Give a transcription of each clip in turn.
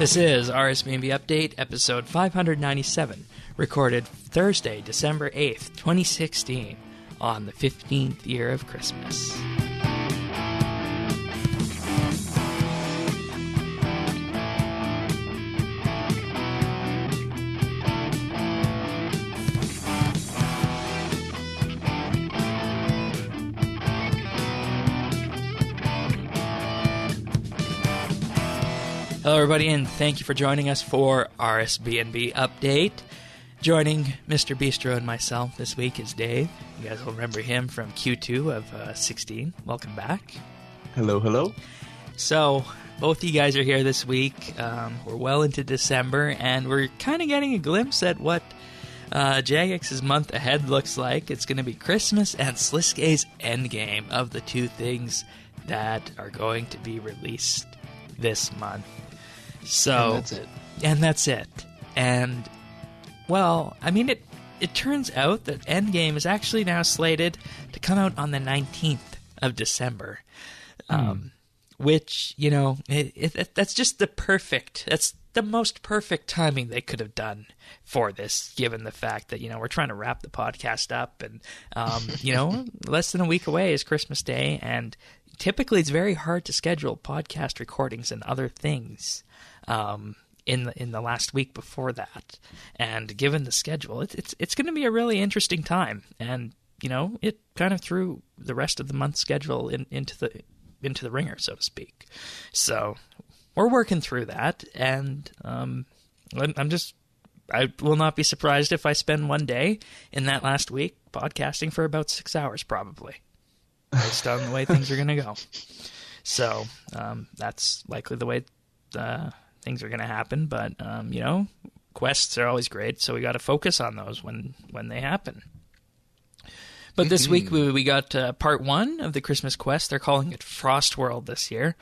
This is RSBANDB Update, episode 597, recorded Thursday, December 8th, 2016, on the 15th year of Christmas. Hello, everybody, and thank you for joining us for RSBANDB Update. Joining Mr. Bistro and myself this week is Dave. You guys will remember him from Q2 of 16. Welcome back. Hello, hello. So, both of you guys are here this week. We're well into December, and we're kind of getting a glimpse at what Jagex's month ahead looks like. It's going to be Christmas and Sliskay's Endgame of the two things that are going to be released this month. So, and that's it. And, well, I mean, it turns out that Endgame is actually now slated to come out on the 19th of December. Which, you know, that's just that's the most perfect timing they could have done for this, given the fact that, you know, we're trying to wrap the podcast up and, you know, less than a week away is Christmas Day, and typically it's very hard to schedule podcast recordings and other things in the last week before that. And given the schedule, it's going to be a really interesting time. And, you know, it kind of threw the rest of the month schedule into the ringer, so to speak. So we're working through that, and I will not be surprised if I spend one day in that last week podcasting for about 6 hours, probably, based on the way things are going to go. So that's likely the way things are going to happen. But, you know, quests are always great, so we got to focus on those when they happen. But this week we got part one of the Christmas quest. They're calling it Frostworld this year.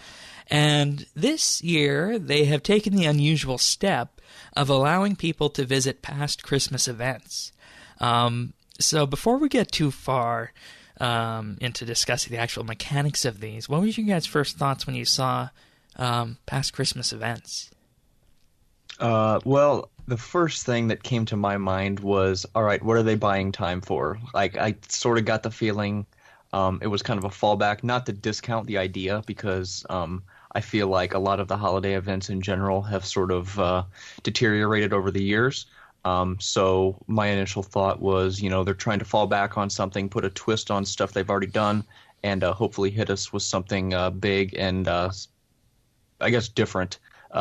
And this year they have taken the unusual step of allowing people to visit past Christmas events. So before we get too far into discussing the actual mechanics of these, what were your guys' first thoughts when you saw past Christmas events? Well, the first thing that came to my mind was, all right, what are they buying time for? Like, I sort of got the feeling it was kind of a fallback, not to discount the idea, because I feel like a lot of the holiday events in general have sort of deteriorated over the years. So my initial thought was, you know, they're trying to fall back on something, put a twist on stuff they've already done, and hopefully hit us with something big and, I guess, different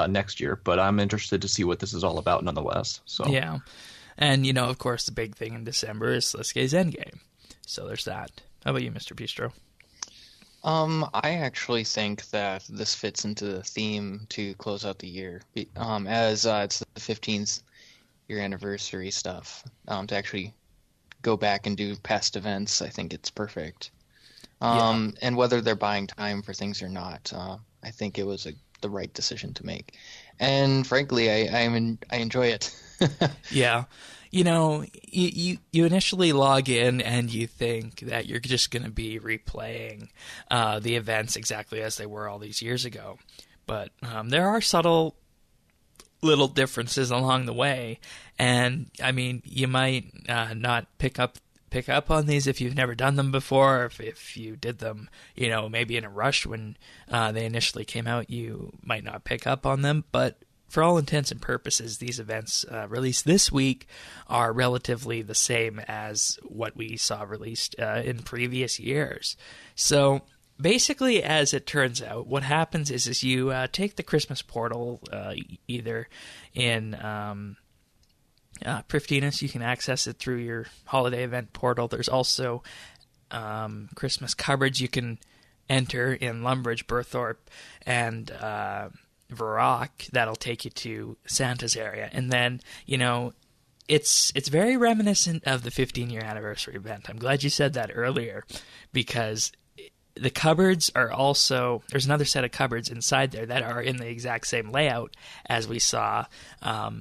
next year. But I'm interested to see what this is all about nonetheless. So yeah. And, you know, of course, the big thing in December is Sliskay's Endgame. So there's that. How about you, Mr. Bistro? I actually think that this fits into the theme to close out the year, as it's the 15th year anniversary stuff. To actually go back and do past events, I think it's perfect. And whether they're buying time for things or not, I think it was the right decision to make. And frankly, I enjoy it. Yeah. You know, you initially log in and you think that you're just going to be replaying the events exactly as they were all these years ago. But there are subtle little differences along the way. And, I mean, you might not pick up on these if you've never done them before, or if you did them, you know, maybe in a rush when they initially came out, you might not pick up on them. But for all intents and purposes, these events released this week are relatively the same as what we saw released in previous years. So basically, as it turns out, what happens is you take the Christmas portal either in Prifdinus. You can access it through your holiday event portal. There's also Christmas cupboards you can enter in Lumbridge, Burthorpe, and Varrock. That'll take you to Santa's area. And then, you know, it's very reminiscent of the 15-year anniversary event. I'm glad you said that earlier, because the cupboards are also, there's another set of cupboards inside there that are in the exact same layout as we saw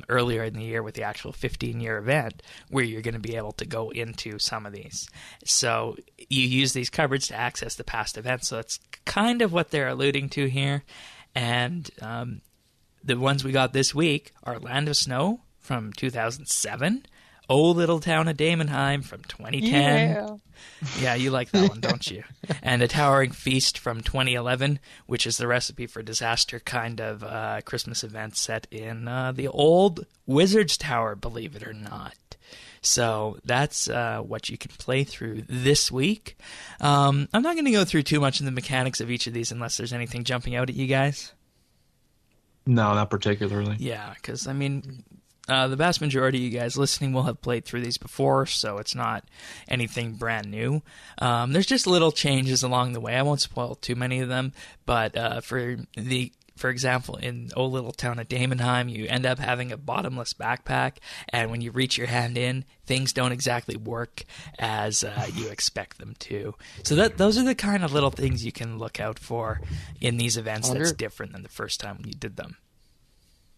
earlier in the year with the actual 15-year event, where you're going to be able to go into some of these. So you use these cupboards to access the past events. So that's kind of what they're alluding to here. And the ones we got this week are Land of Snow from 2007, Oh Little Town of Daemonheim from 2010. Yeah, you like that one, don't you? And A Towering Feast from 2011, which is the recipe for disaster kind of Christmas event set in the old Wizard's Tower, believe it or not. So that's what you can play through this week. I'm not going to go through too much of the mechanics of each of these unless there's anything jumping out at you guys. No, not particularly. Yeah, because, I mean, the vast majority of you guys listening will have played through these before, so it's not anything brand new. There's just little changes along the way. I won't spoil too many of them, but for example, in Oh Little Town of Daemonheim, you end up having a bottomless backpack, and when you reach your hand in, things don't exactly work as you expect them to. So those are the kind of little things you can look out for in these events that's different than the first time when you did them.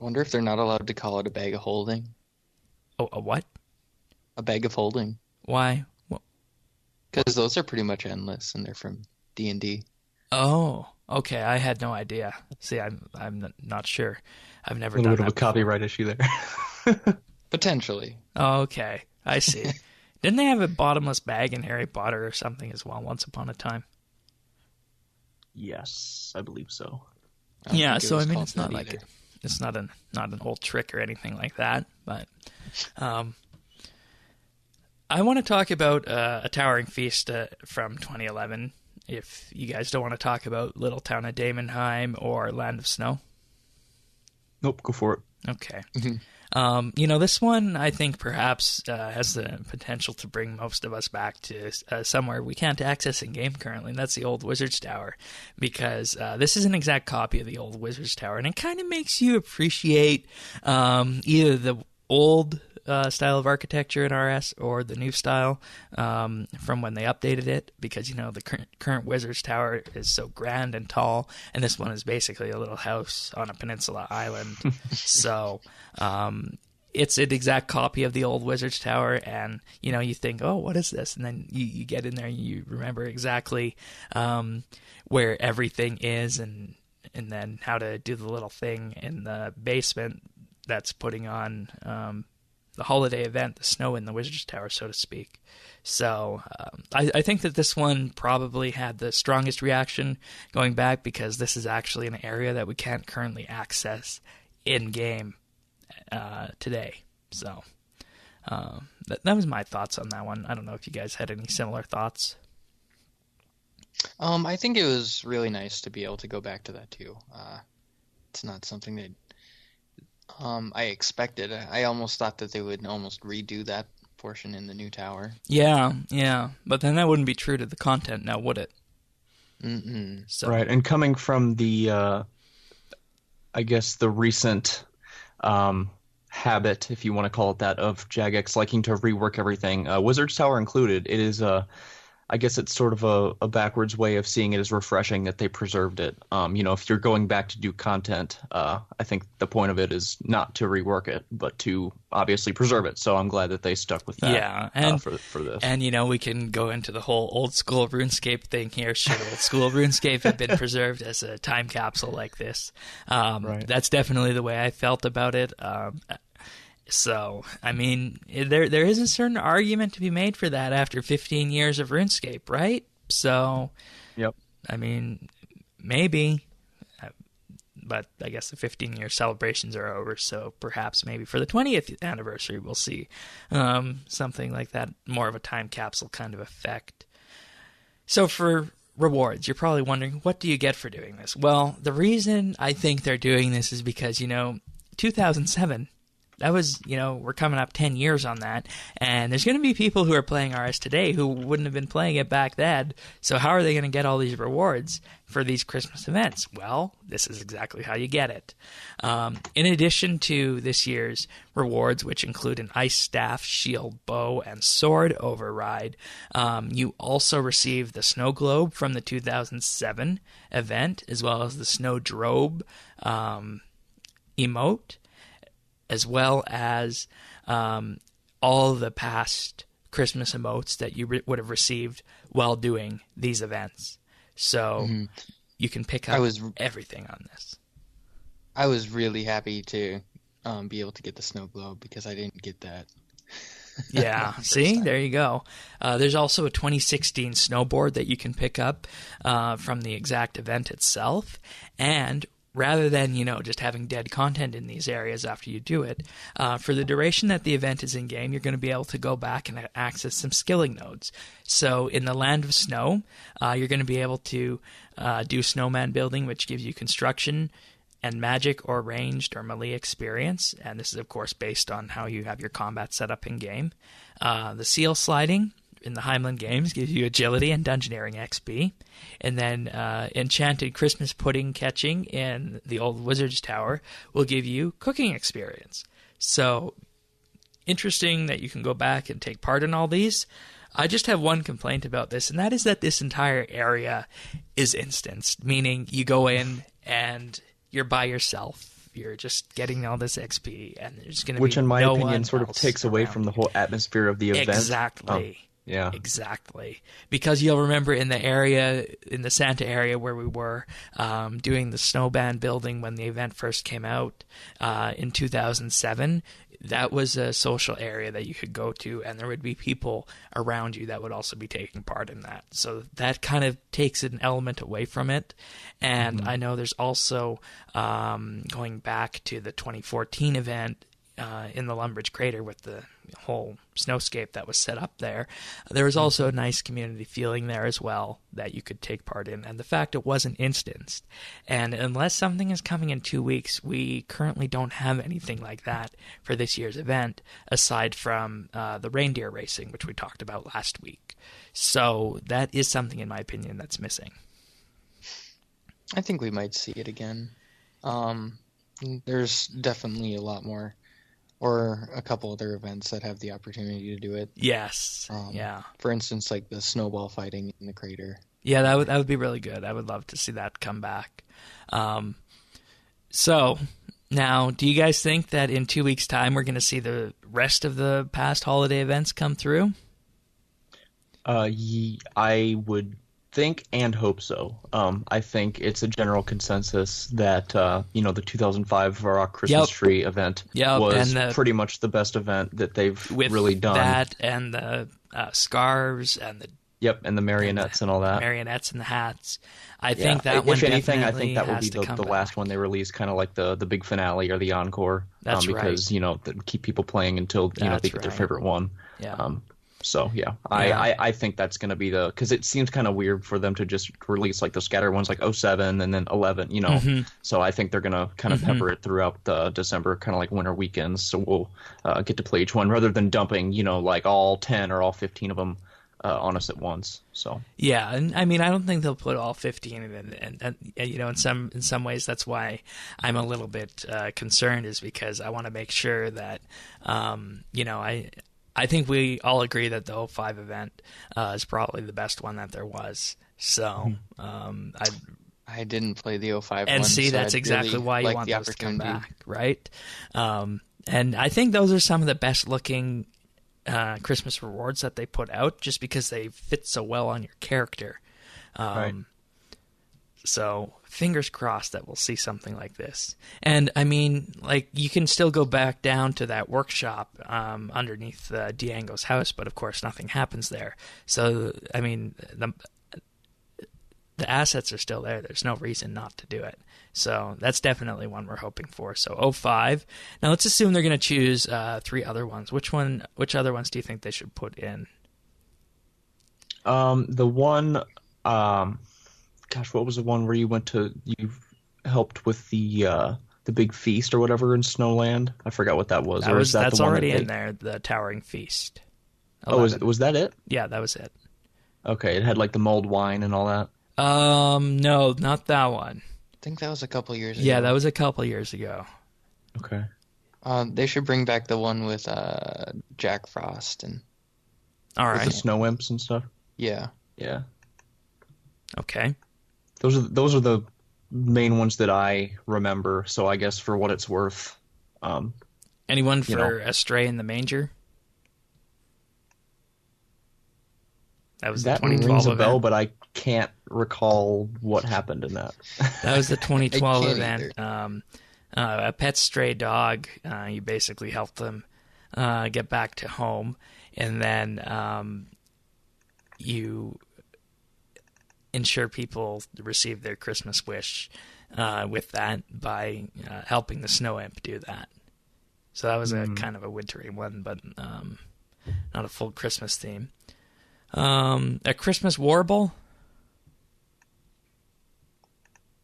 I wonder if they're not allowed to call it a bag of holding. Oh, a what? A bag of holding. Why? Because those are pretty much endless, and they're from D&D. Oh, okay. I had no idea. See, I'm not sure. I've never done a that. little bit of a copyright issue there. Potentially. Oh, okay. I see. Didn't they have a bottomless bag in Harry Potter or something as well once upon a time? Yes, I believe so. Yeah, so I mean, it's not like it's not an old trick or anything like that. But I want to talk about A Towering Feast from 2011. If you guys don't want to talk about Little Town of Daemonheim or Land of Snow. Nope, go for it. Okay. Mm-hmm. This one I think perhaps has the potential to bring most of us back to somewhere we can't access in game currently, and that's the old Wizard's Tower, because this is an exact copy of the old Wizard's Tower, and it kind of makes you appreciate either the old style of architecture in RS or the new style from when they updated it, because the current Wizard's Tower is so grand and tall, and this one is basically a little house on a peninsula island. So it's an exact copy of the old Wizard's Tower, and you think, oh, what is this? And then you get in there and you remember exactly where everything is, and then how to do the little thing in the basement that's putting on the holiday event, the snow in the Wizard's Tower, so to speak. So I think that this one probably had the strongest reaction going back, because this is actually an area that we can't currently access in-game today. So that was my thoughts on that one. I don't know if you guys had any similar thoughts. I think it was really nice to be able to go back to that too. It's not something that I expected. I almost thought that they would almost redo that portion in the new tower. Yeah. But then that wouldn't be true to the content now, would it? Mm-mm. So. Right, and coming from the, I guess, the recent habit, if you want to call it that, of Jagex liking to rework everything, Wizard's Tower included, it is I guess it's sort of a backwards way of seeing it as refreshing that they preserved it. If you're going back to do content, I think the point of it is not to rework it, but to obviously preserve it. So I'm glad that they stuck with that. Yeah, and for this. And we can go into the whole old school RuneScape thing here. Should old school RuneScape have been preserved as a time capsule like this? Right. That's definitely the way I felt about it. So, I mean, there is a certain argument to be made for that after 15 years of RuneScape, right? So, yep. I mean, maybe, but I guess the 15-year celebrations are over, so perhaps maybe for the 20th anniversary we'll see something like that, more of a time capsule kind of effect. So for rewards, you're probably wondering, what do you get for doing this? Well, the reason I think they're doing this is because, 2007... that was, we're coming up 10 years on that, and there's going to be people who are playing RS today who wouldn't have been playing it back then, so how are they going to get all these rewards for these Christmas events? Well, this is exactly how you get it. In addition to this year's rewards, which include an ice staff, shield, bow, and sword override, you also receive the snow globe from the 2007 event, as well as the snowdrobe emote, as well as all the past Christmas emotes that you would have received while doing these events. So you can pick up everything on this. I was really happy to be able to get the snow globe because I didn't get that. Yeah, First see, time. there you go. There's also a 2016 snowboard that you can pick up from the exact event itself, and rather than just having dead content in these areas after you do it, for the duration that the event is in game, you're going to be able to go back and access some skilling nodes. So in the Land of Snow, you're going to be able to do snowman building, which gives you construction and magic or ranged or melee experience, and this is of course based on how you have your combat set up in game. The seal sliding in the Heimland games gives you agility and dungeoneering XP, and then enchanted Christmas pudding catching in the old Wizard's Tower will give you cooking experience. So interesting that you can go back and take part in all these. I just have one complaint about this, and that is that this entire area is instanced, meaning you go in and you're by yourself. You're just getting all this XP, and there's going to be Which, in my no opinion, one sort of else takes away around from the you. whole atmosphere of the event. Exactly. Yeah. Exactly. Because you'll remember in the area, in the Santa area where we were doing the snowband building when the event first came out in 2007, that was a social area that you could go to, and there would be people around you that would also be taking part in that. So that kind of takes an element away from it. And I know there's also, going back to the 2014 event, in the Lumbridge Crater with the whole snowscape that was set up there. There was also a nice community feeling there as well that you could take part in, and the fact it wasn't instanced. And unless something is coming in 2 weeks, we currently don't have anything like that for this year's event, aside from the reindeer racing, which we talked about last week. So that is something, in my opinion, that's missing. I think we might see it again. There's definitely a lot more, or a couple other events that have the opportunity to do it. Yes. Yeah. For instance, like the snowball fighting in the crater. Yeah, that would be really good. I would love to see that come back. So now, do you guys think that in 2 weeks' time we're going to see the rest of the past holiday events come through? I would think and hope so. I think it's a general consensus that the 2005 Varrock Christmas tree event was pretty much the best event that they've really done. That and the scarves and the and the marionettes and all that. Marionettes and the hats. I think that if anything, I think that will be the last one they release, kind of like the big finale or the encore. That's because keep people playing until they get their favorite one. Yeah. So I think that's going to be because it seems kind of weird for them to just release like the scatter ones like 07 and then 11, So I think they're going to kind of pepper it throughout December, kind of like winter weekends. So we'll get to play each one rather than dumping, like all 10 or all 15 of them on us at once. So yeah, and I mean I don't think they'll put all 15 and in some ways that's why I'm a little bit concerned, is because I want to make sure that I think we all agree that the 05 event is probably the best one that there was. So I didn't play the 05 and one. See, so that's I'd exactly really why you like want the those to come opportunity. back, right? And I think those are some of the best looking Christmas rewards that they put out, just because they fit so well on your character. Right. So fingers crossed that we'll see something like this. And I mean, like, you can still go back down to that workshop underneath Diango's house, but of course nothing happens there. So I mean, the assets are still there. There's no reason not to do it. So that's definitely one we're hoping for. So 05. Now let's assume they're going to choose 3 other ones. Which other ones do you think they should put in? The one, what was the one where you helped with the big feast or whatever in Snowland? I forgot what that was. That's already in there, the Towering Feast. 11. Was that it? Yeah, that was it. Okay, it had like the mulled wine and all that? No, not that one. I think that was a couple years ago. Yeah, that was a couple years ago. Okay. They should bring back the one with Jack Frost and. All right. With the snow imps and stuff. Yeah. Yeah. Okay. Those are the main ones that I remember. So I guess for what it's worth. Anyone for Astray in the Manger? That was the 2012 rings a event. bell, but I can't recall what happened in that. That was the 2012 I can't event. a pet stray dog. You basically help them get back to home, and then you ensure people receive their Christmas wish with that by helping the snow imp do that. So that was a kind of a wintry one, but not a full Christmas theme. A Christmas warble.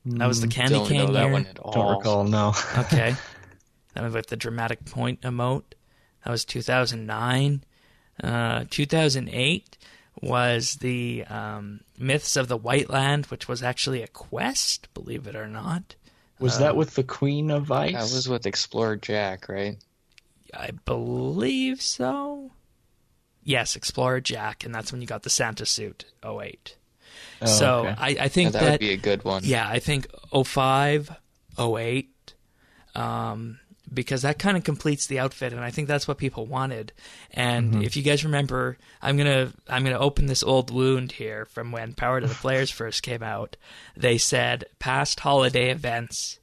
That was the candy cane Don't know that year. one at all. Don't recall, no. Okay. That was with the dramatic point emote. That was 2009. 2008 was the Myths of the White Land, which was actually a quest, believe it or not. Was that with the Queen of Ice? That was with Explorer Jack, right? I believe so. Yes, Explorer Jack, and that's when you got the Santa suit, 08. So okay. I think that would be a good one. Yeah, I think 05, 08, because that kind of completes the outfit, and I think that's what people wanted. And if you guys remember, I'm gonna open this old wound here from when Power to the Players first came out. They said past holiday events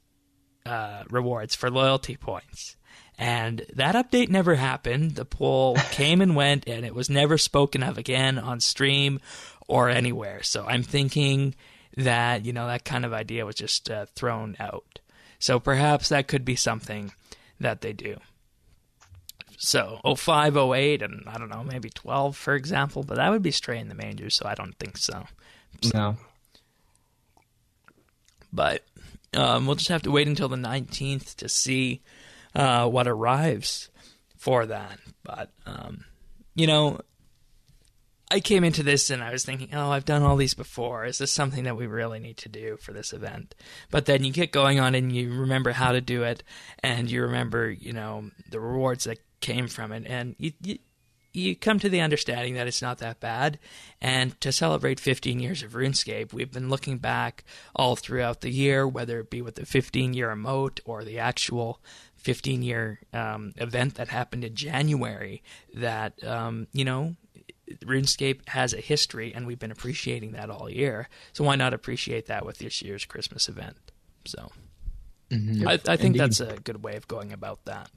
rewards for loyalty points. And that update never happened. The poll came and went, and it was never spoken of again on stream or anywhere. So I'm thinking that, that kind of idea was just thrown out. So perhaps that could be something that they do. So 05, 08, and I don't know, maybe 12, for example. But that would be straying the manger, so I don't think so. No. But we'll just have to wait until the 19th to see what arrives for that. But, I came into this and I was thinking, I've done all these before. Is this something that we really need to do for this event? But then you get going on and you remember how to do it, and you remember, the rewards that came from it, and you come to the understanding that it's not that bad. And to celebrate 15 years of RuneScape, we've been looking back all throughout the year, whether it be with the 15-year emote or the actual 15-year event that happened in January, that, RuneScape has a history, and we've been appreciating that all year. So why not appreciate that with this year's Christmas event? So I think Indeed. that's a good way of going about that.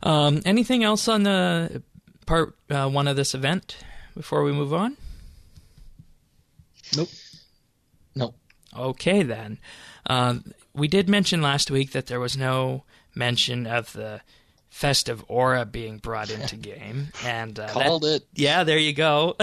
Anything else on the part one of this event before we move on? Nope. Okay, then. We did mention last week that there was no mention of the festive aura being brought into game, and Called it. Yeah, there you go.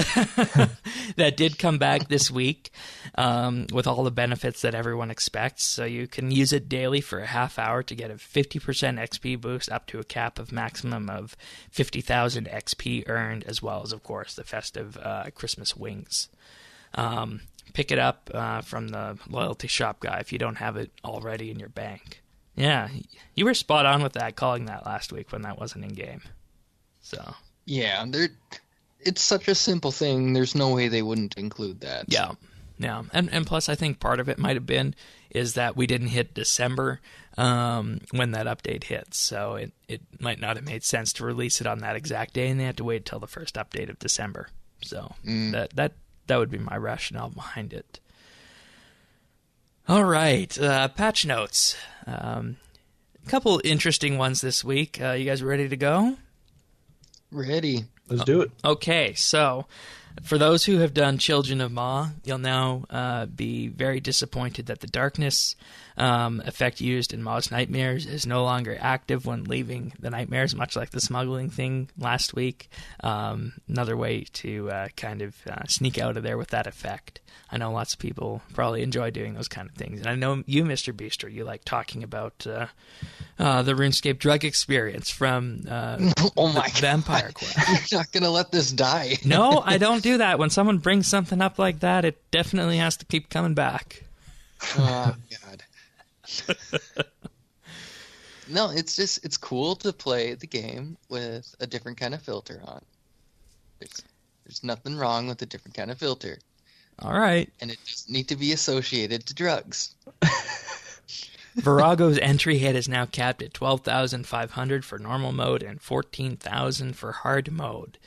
That did come back this week with all the benefits that everyone expects. So you can use it daily for a half hour to get a 50% XP boost up to a cap of maximum of 50,000 XP earned, as well as, of course, the festive Christmas wings. Pick it up from the loyalty shop guy if you don't have it already in your bank. Yeah, you were spot on with that, calling that last week when that wasn't in game. So Yeah, it's such a simple thing. There's no way they wouldn't include that. yeah, and plus I think part of it might have been is that we didn't hit December when that update hit, so it might not have made sense to release it on that exact day, and they had to wait till the first update of December. So that would be my rationale behind it. All right, patch notes. A couple interesting ones this week. You guys ready to go? Ready. Let's do it. Okay, so for those who have done Children of Ma, you'll now be very disappointed that the darkness effect used in Ma's nightmares is no longer active when leaving the nightmares, much like the smuggling thing last week. Another way to kind of sneak out of there with that effect. I know lots of people probably enjoy doing those kind of things. And I know you, Mr. Beaster, you like talking about the RuneScape drug experience from Oh my God. Vampire Quest. You're not going to let this die. No, I don't do that. When someone brings something up like that, it definitely has to keep coming back. Oh, God. No, it's cool to play the game with a different kind of filter on. There's nothing wrong with a different kind of filter. All right. And it doesn't need to be associated to drugs. Virago's entry hit is now capped at 12,500 for normal mode and 14,000 for hard mode.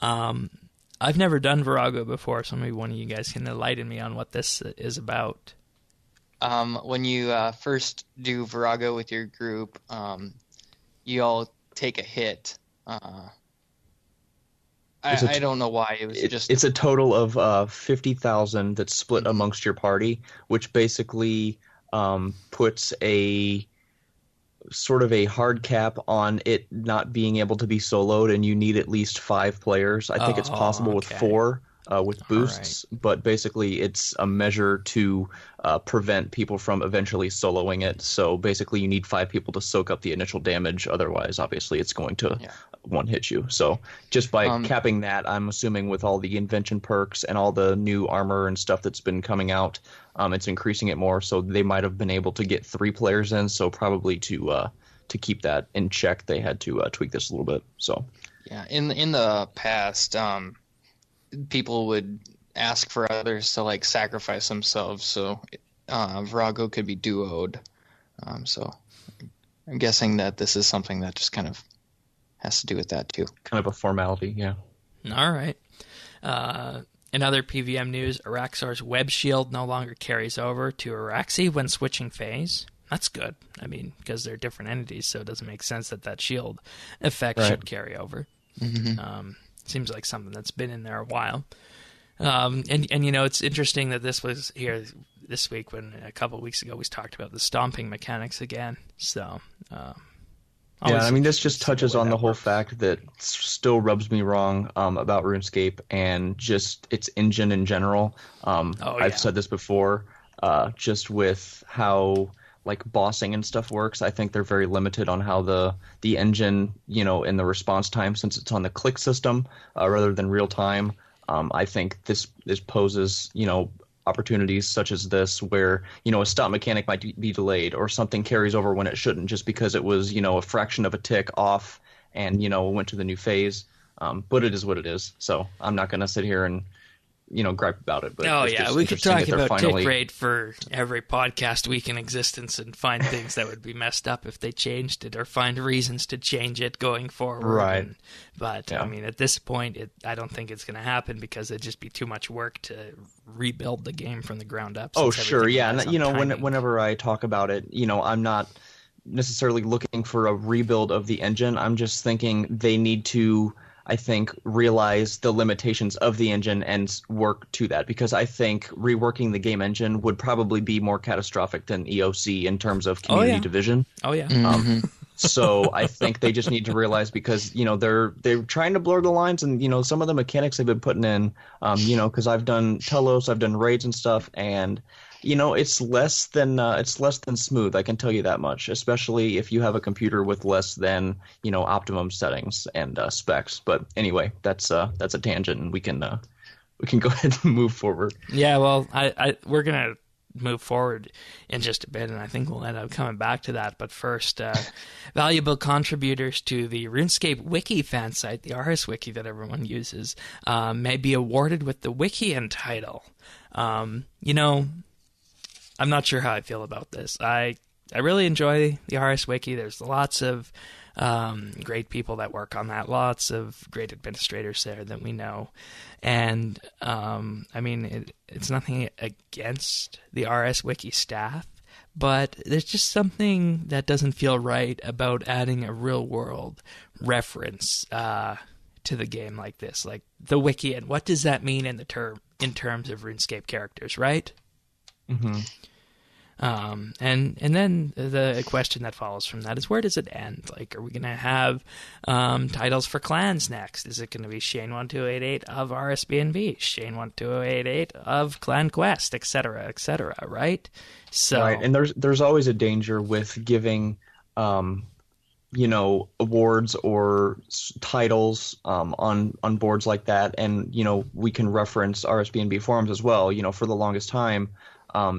I've never done Virago before, so maybe one of you guys can enlighten me on what this is about. When you first do Virago with your group, you all take a hit. I don't know why. It was just... It's a total of 50,000 that's split amongst your party, which basically puts a sort of a hard cap on it not being able to be soloed, and you need at least 5 players. I think it's possible with 4 with boosts, but basically it's a measure to prevent people from eventually soloing it. So basically you need 5 people to soak up the initial damage. Otherwise, obviously, it's going to one-hit you. So just by capping that, I'm assuming with all the invention perks and all the new armor and stuff that's been coming out, it's increasing it more. So they might have been able to get 3 players in. So probably to keep that in check, they had to tweak this a little bit. So yeah, in the past, people would ask for others to like sacrifice themselves, so Virago could be duoed. So I'm guessing that this is something that just kind of has to do with that too. Kind of a formality, yeah. All right. In other PVM news, Araxar's web shield no longer carries over to Araxi when switching phase. That's good. I mean, because they're different entities, so it doesn't make sense that shield effect should carry over. Mm-hmm. Seems like something that's been in there a while. And you know, it's interesting that this was here this week when a couple of weeks ago we talked about the stomping mechanics again. So, yeah, I mean, this just touches on the whole fact that still rubs me wrong about RuneScape and just its engine in general. I've said this before, just with how like bossing and stuff works. I think they're very limited on how the engine, you know, in the response time, since it's on the click system rather than real time. I think this poses, you know, opportunities such as this where, you know, a stop mechanic might be delayed or something carries over when it shouldn't just because it was, you know, a fraction of a tick off and, you know, went to the new phase. But it is what it is. So I'm not going to sit here and, you know, gripe about it. But we could talk about tick rate for every podcast week in existence and find things that would be messed up if they changed it or find reasons to change it going forward. Right. I mean, at this point, I don't think it's going to happen because it'd just be too much work to rebuild the game from the ground up. Oh, sure, yeah. And, you know, whenever I talk about it, you know, I'm not necessarily looking for a rebuild of the engine. I'm just thinking they need to, I think, realize the limitations of the engine and work to that, because I think reworking the game engine would probably be more catastrophic than EOC in terms of community division. Oh, yeah. So I think they just need to realize, because, you know, they're trying to blur the lines, and, you know, some of the mechanics they've been putting in, you know, because I've done Telos, I've done raids and stuff, and, you know, it's less than smooth. I can tell you that much, especially if you have a computer with less than, you know, optimum settings and specs. But anyway, that's a tangent, and we can go ahead and move forward. Yeah, well, we're gonna move forward in just a bit, and I think we'll end up coming back to that. But first, valuable contributors to the RuneScape wiki fan site, the RS wiki that everyone uses, may be awarded with the Wikian title. You know, I'm not sure how I feel about this. I really enjoy the RS Wiki. There's lots of great people that work on that, lots of great administrators there that we know. And, I mean, it's nothing against the RS Wiki staff, but there's just something that doesn't feel right about adding a real-world reference to the game like this, like the Wiki. And what does that mean in terms of RuneScape characters, right? Mm-hmm. And then the question that follows from that is, where does it end? Like, are we going to have titles for clans next? Is it going to be Shane1288 of RSBANDB, Shane1288 of Clan Quest, etc., right? So, right, and there's always a danger with giving, you know, awards or titles on boards like that, and, you know, we can reference RSBANDB forums as well. You know, for the longest time,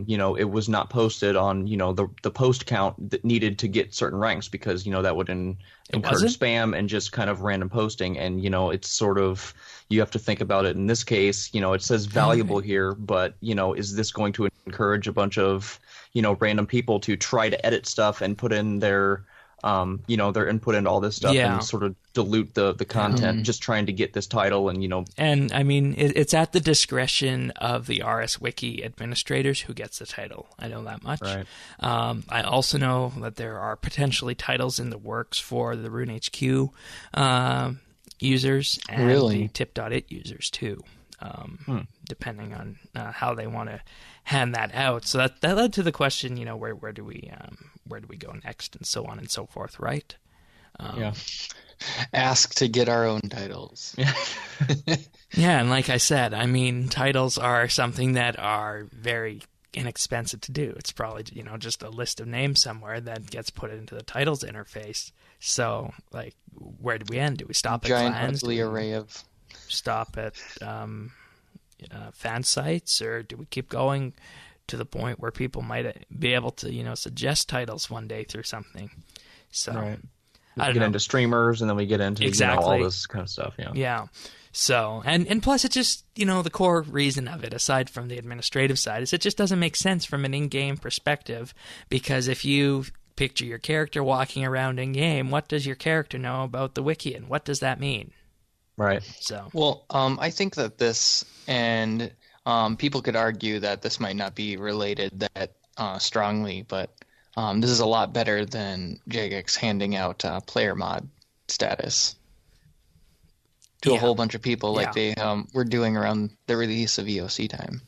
you know, it was not posted on, you know, the post count that needed to get certain ranks, because, you know, that would encourage spam and just kind of random posting. And, you know, it's sort of, you have to think about it in this case, you know, it says valuable here, but, you know, is this going to encourage a bunch of, you know, random people to try to edit stuff and put in their their input into all this stuff Yeah. and sort of dilute the content, just trying to get this title and And I mean, it's at the discretion of the RS Wiki administrators who gets the title. I know that much. Right. I also know that there are potentially titles in the works for the Rune HQ users and the tip.it users too, depending on how they want to hand that out. So that led to the question, where do we go next, and so on and so forth, right? Ask to get our own titles. Yeah, and like I said, I mean, titles are something that are very inexpensive to do. It's probably, just a list of names somewhere that gets put into the titles interface. So, like, where do we end? Do we stop at giant clans? ugly array of stop at fan sites, or do we keep going to the point where people might be able to, suggest titles one day through something? So, right. I don't get know. into streamers, and then we get into all this kind of stuff. Yeah. So, and plus it's just, the core reason of it, aside from the administrative side, is it just doesn't make sense from an in-game perspective, because if you picture your character walking around in-game, what does your character know about the wiki, and what does that mean? Right. So. Well, I think that this, and people could argue that this might not be related that strongly, but this is a lot better than Jagex handing out player mod status to a whole bunch of people like they were doing around the release of EOC time.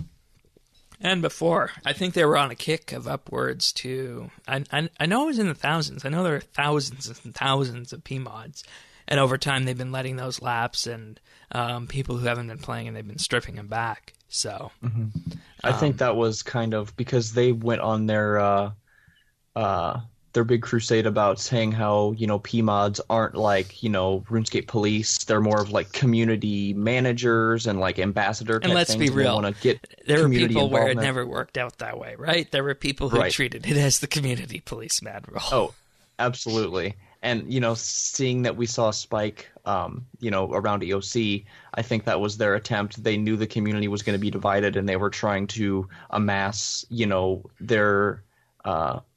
And before, I think they were on a kick of upwards to... I know it was in the thousands. I know there are thousands and thousands of PMods. And over time, they've been letting those lapse, and people who haven't been playing, and they've been stripping them back. So... I think that was kind of... Because they went on their big crusade about saying how, PMods aren't like, RuneScape police. They're more of like community managers and like ambassador type and let's things. be real, there were people where it involvement. never worked out that way, right? There were people who treated it as the community policeman role. Oh, absolutely. And, seeing that we saw a spike, around EOC, I think that was their attempt. They knew the community was going to be divided, and they were trying to amass, their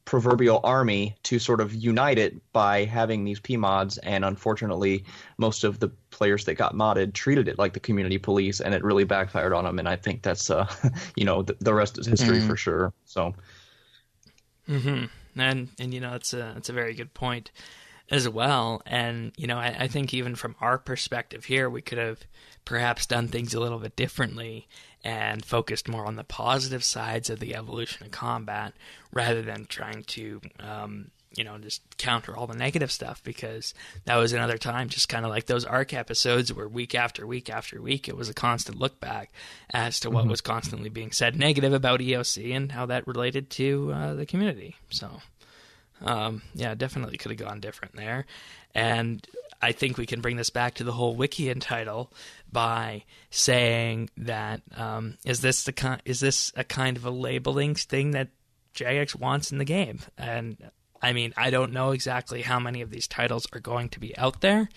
proverbial army to sort of unite it by having these PMods, and unfortunately most of the players that got modded treated it like the community police, and it really backfired on them. And I think that's the rest is history for sure. So and it's a very good point as well. And I think even from our perspective here, we could have perhaps done things a little bit differently and focused more on the positive sides of the evolution of combat, rather than trying to, just counter all the negative stuff, because that was another time, just kind of like those ARC episodes where week after week after week, it was a constant look back as to what was constantly being said negative about EOC and how that related to the community. So, definitely could have gone different there. And I think we can bring this back to the whole Wikian title by saying that is this a kind of a labeling thing that Jagex wants in the game? And I mean, I don't know exactly how many of these titles are going to be out there,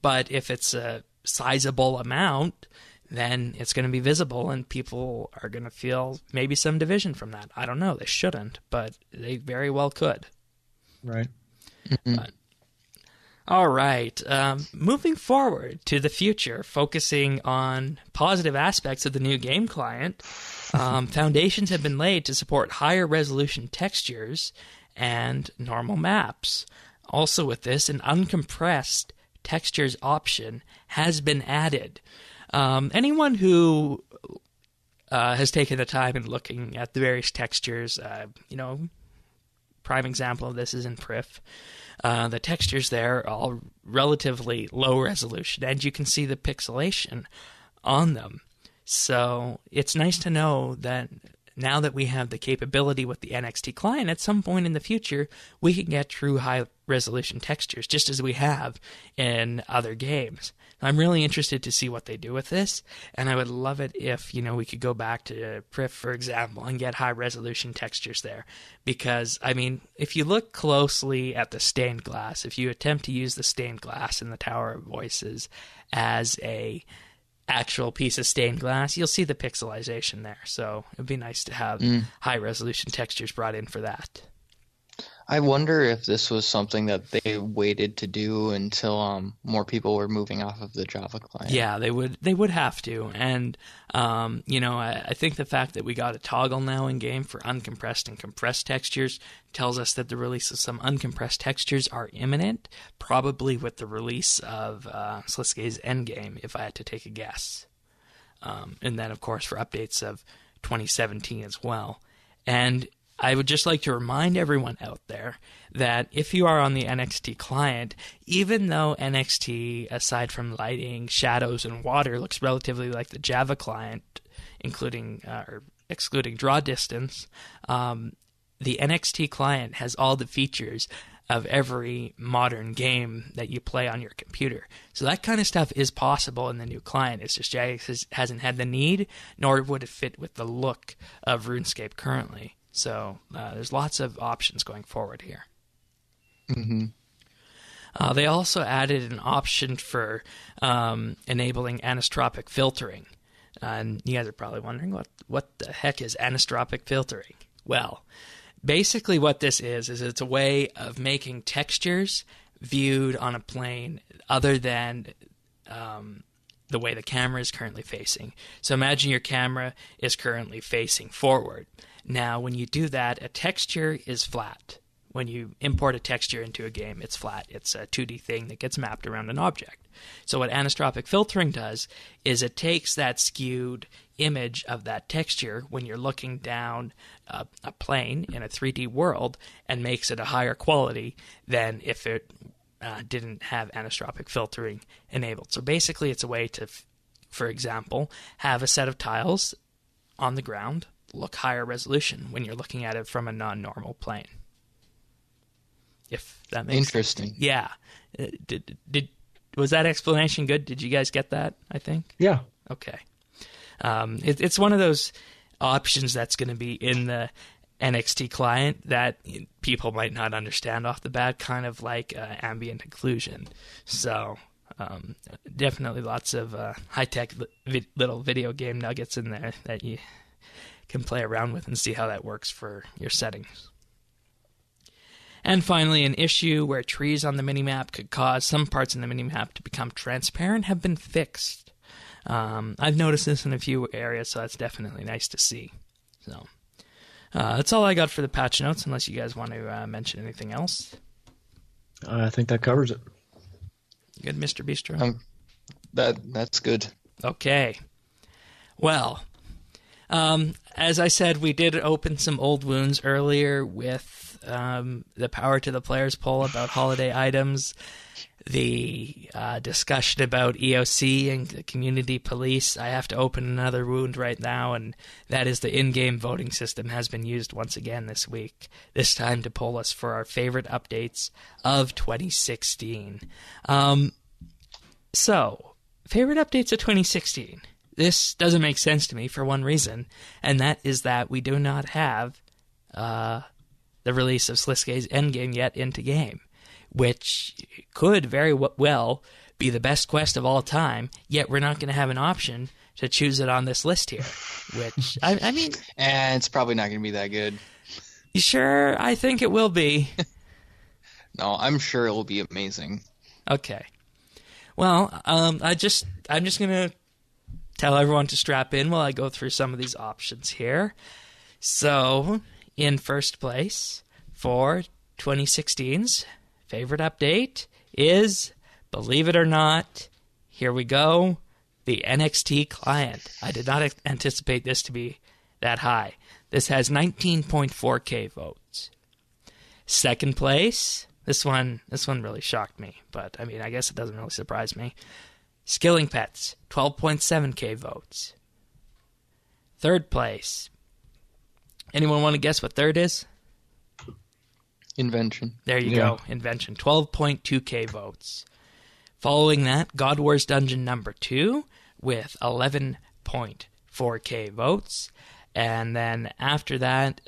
but if it's a sizable amount, then it's going to be visible, and people are going to feel maybe some division from that. I don't know. They shouldn't, but they very well could. right. But, all right. Moving forward to the future, focusing on positive aspects of the new game client, foundations have been laid to support higher resolution textures and normal maps. Also with this, an uncompressed textures option has been added. Anyone who has taken the time and looking at the various textures, prime example of this is in Prif. The textures there are all relatively low resolution, and you can see the pixelation on them. So it's nice to know that now that we have the capability with the NXT client, at some point in the future, we can get true high-resolution textures, just as we have in other games. I'm really interested to see what they do with this, and I would love it if, we could go back to Prif, for example, and get high-resolution textures there. Because, I mean, if you look closely at the stained glass, if you attempt to use the stained glass in the Tower of Voices as a actual piece of stained glass, you'll see the pixelization there. So it'd be nice to have high-resolution textures brought in for that. I wonder if this was something that they waited to do until more people were moving off of the Java client. Yeah, they would have to, and I think the fact that we got a toggle now in game for uncompressed and compressed textures tells us that the release of some uncompressed textures are imminent, probably with the release of Sliske's Endgame, if I had to take a guess, and then of course for updates of 2017 as well, and I would just like to remind everyone out there that if you are on the NXT client, even though NXT, aside from lighting, shadows, and water, looks relatively like the Java client, including or excluding draw distance, the NXT client has all the features of every modern game that you play on your computer. So that kind of stuff is possible in the new client. It's just Jagex hasn't had the need, nor would it fit with the look of RuneScape currently. So there's lots of options going forward here. Mm-hmm. They also added an option for enabling anisotropic filtering. And you guys are probably wondering, what the heck is anisotropic filtering? Well, basically what this is it's a way of making textures viewed on a plane other than the way the camera is currently facing. So imagine your camera is currently facing forward. Now, when you do that, a texture is flat. When you import a texture into a game, it's flat. It's a 2D thing that gets mapped around an object. So what anisotropic filtering does is it takes that skewed image of that texture when you're looking down a plane in a 3D world and makes it a higher quality than if it didn't have anisotropic filtering enabled. So basically it's a way to, for example, have a set of tiles on the ground look higher resolution when you're looking at it from a non-normal plane. If that makes interesting. Sense. Yeah. Was that explanation good? Did you guys get that, I think? Yeah. Okay. It's one of those options that's going to be in the NXT client that people might not understand off the bat, kind of like ambient occlusion. So definitely lots of high-tech little video game nuggets in there that you can play around with and see how that works for your settings. And finally, an issue where trees on the minimap could cause some parts in the minimap to become transparent have been fixed. I've noticed this in a few areas, so that's definitely nice to see. So that's all I got for the patch notes, unless you guys want to mention anything else. I think that covers it. Good, Mr. Bistro? That's good. Okay. Well, as I said, we did open some old wounds earlier with the Power to the Players poll about holiday items, the discussion about EOC and the community police. I have to open another wound right now, and that is the in-game voting system has been used once again this week, this time to poll us for our favorite updates of 2016. So, favorite updates of 2016. This doesn't make sense to me for one reason, and that is that we do not have the release of Sliske's Endgame yet into game, which could very well be the best quest of all time, yet we're not going to have an option to choose it on this list here, which, I mean... And it's probably not going to be that good. Sure, I think it will be. No, I'm sure it will be amazing. Okay. Well, I'm just going to tell everyone to strap in while I go through some of these options here. So, in first place for 2016's favorite update is, believe it or not, here we go, the NXT client. I did not anticipate this to be that high. This has 19.4k votes. Second place, this one really shocked me, but I mean, I guess it doesn't really surprise me. Skilling Pets, 12.7k votes. Third place. Anyone want to guess what third is? Invention. There you go. Invention. 12.2k votes. Following that, God Wars Dungeon number 2 with 11.4k votes. And then after that,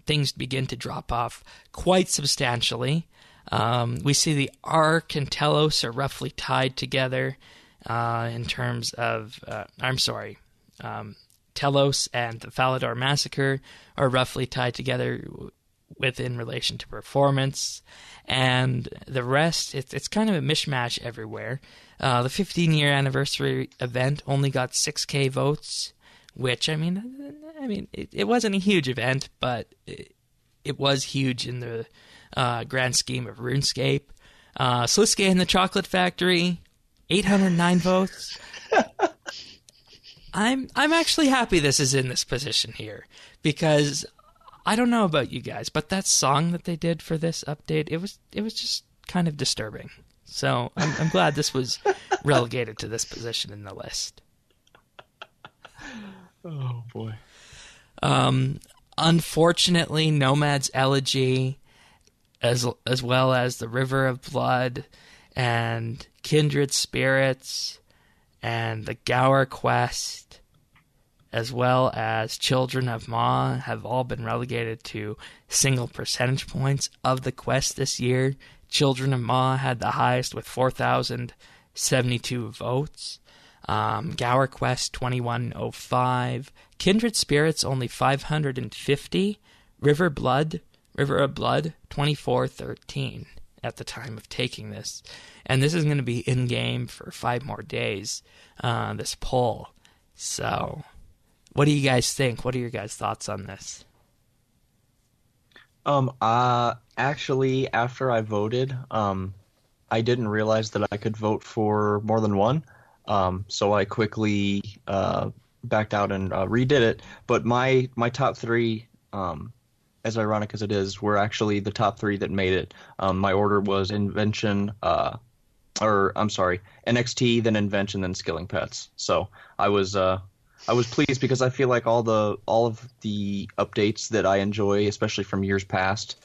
things begin to drop off quite substantially. We see the Ark and Telos are roughly tied together in terms of... Telos and the Falador Massacre are roughly tied together within relation to performance, and the rest, it's kind of a mishmash everywhere. The 15-year anniversary event only got 6K votes, which, I mean, it wasn't a huge event, but it was huge in the grand scheme of RuneScape. Slisuke and the Chocolate Factory, 809 votes. I'm actually happy this is in this position here, because I don't know about you guys, but that song that they did for this update, it was just kind of disturbing. So I'm glad this was relegated to this position in the list. Oh boy. Unfortunately, Nomad's Elegy, as well as the River of Blood and Kindred Spirits and the Gower Quest, as well as Children of Ma, have all been relegated to single percentage points of the quest this year. Children of Ma had the highest with 4,072 votes. Gower Quest 2105. Kindred Spirits only 550. River of Blood 2413 at the time of taking this. And this is going to be in-game for 5 more days, this poll. So, what do you guys think? What are your guys' thoughts on this? Actually, after I voted, I didn't realize that I could vote for more than one. So I quickly backed out and redid it. But my top 3, as ironic as it is, were actually the top 3 that made it. My order was NXT, then Invention, then Skilling Pets. So I was pleased, because I feel like all of the updates that I enjoy, especially from years past,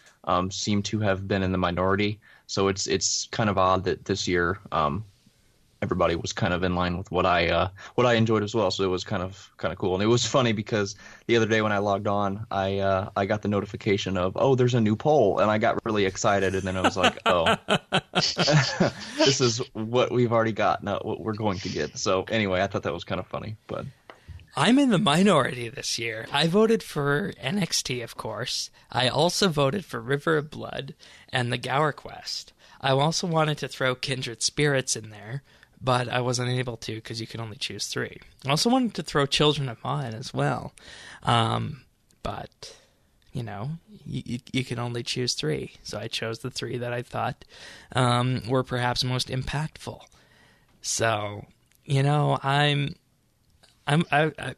seem to have been in the minority. So it's kind of odd that this year everybody was kind of in line with what I enjoyed as well. So it was kind of cool. And it was funny because the other day when I logged on, I got the notification of, oh, there's a new poll, and I got really excited, and then I was like, oh, this is what we've already got, not what we're going to get. So anyway, I thought that was kind of funny. But I'm in the minority this year. I voted for NXT, of course. I also voted for River of Blood and the Gower Quest. I also wanted to throw Kindred Spirits in there, but I wasn't able to because you can only choose 3. I also wanted to throw Children of Ma in as well. But, you know, you can only choose 3. So I chose the 3 that I thought were perhaps most impactful. So, you know, I mean, I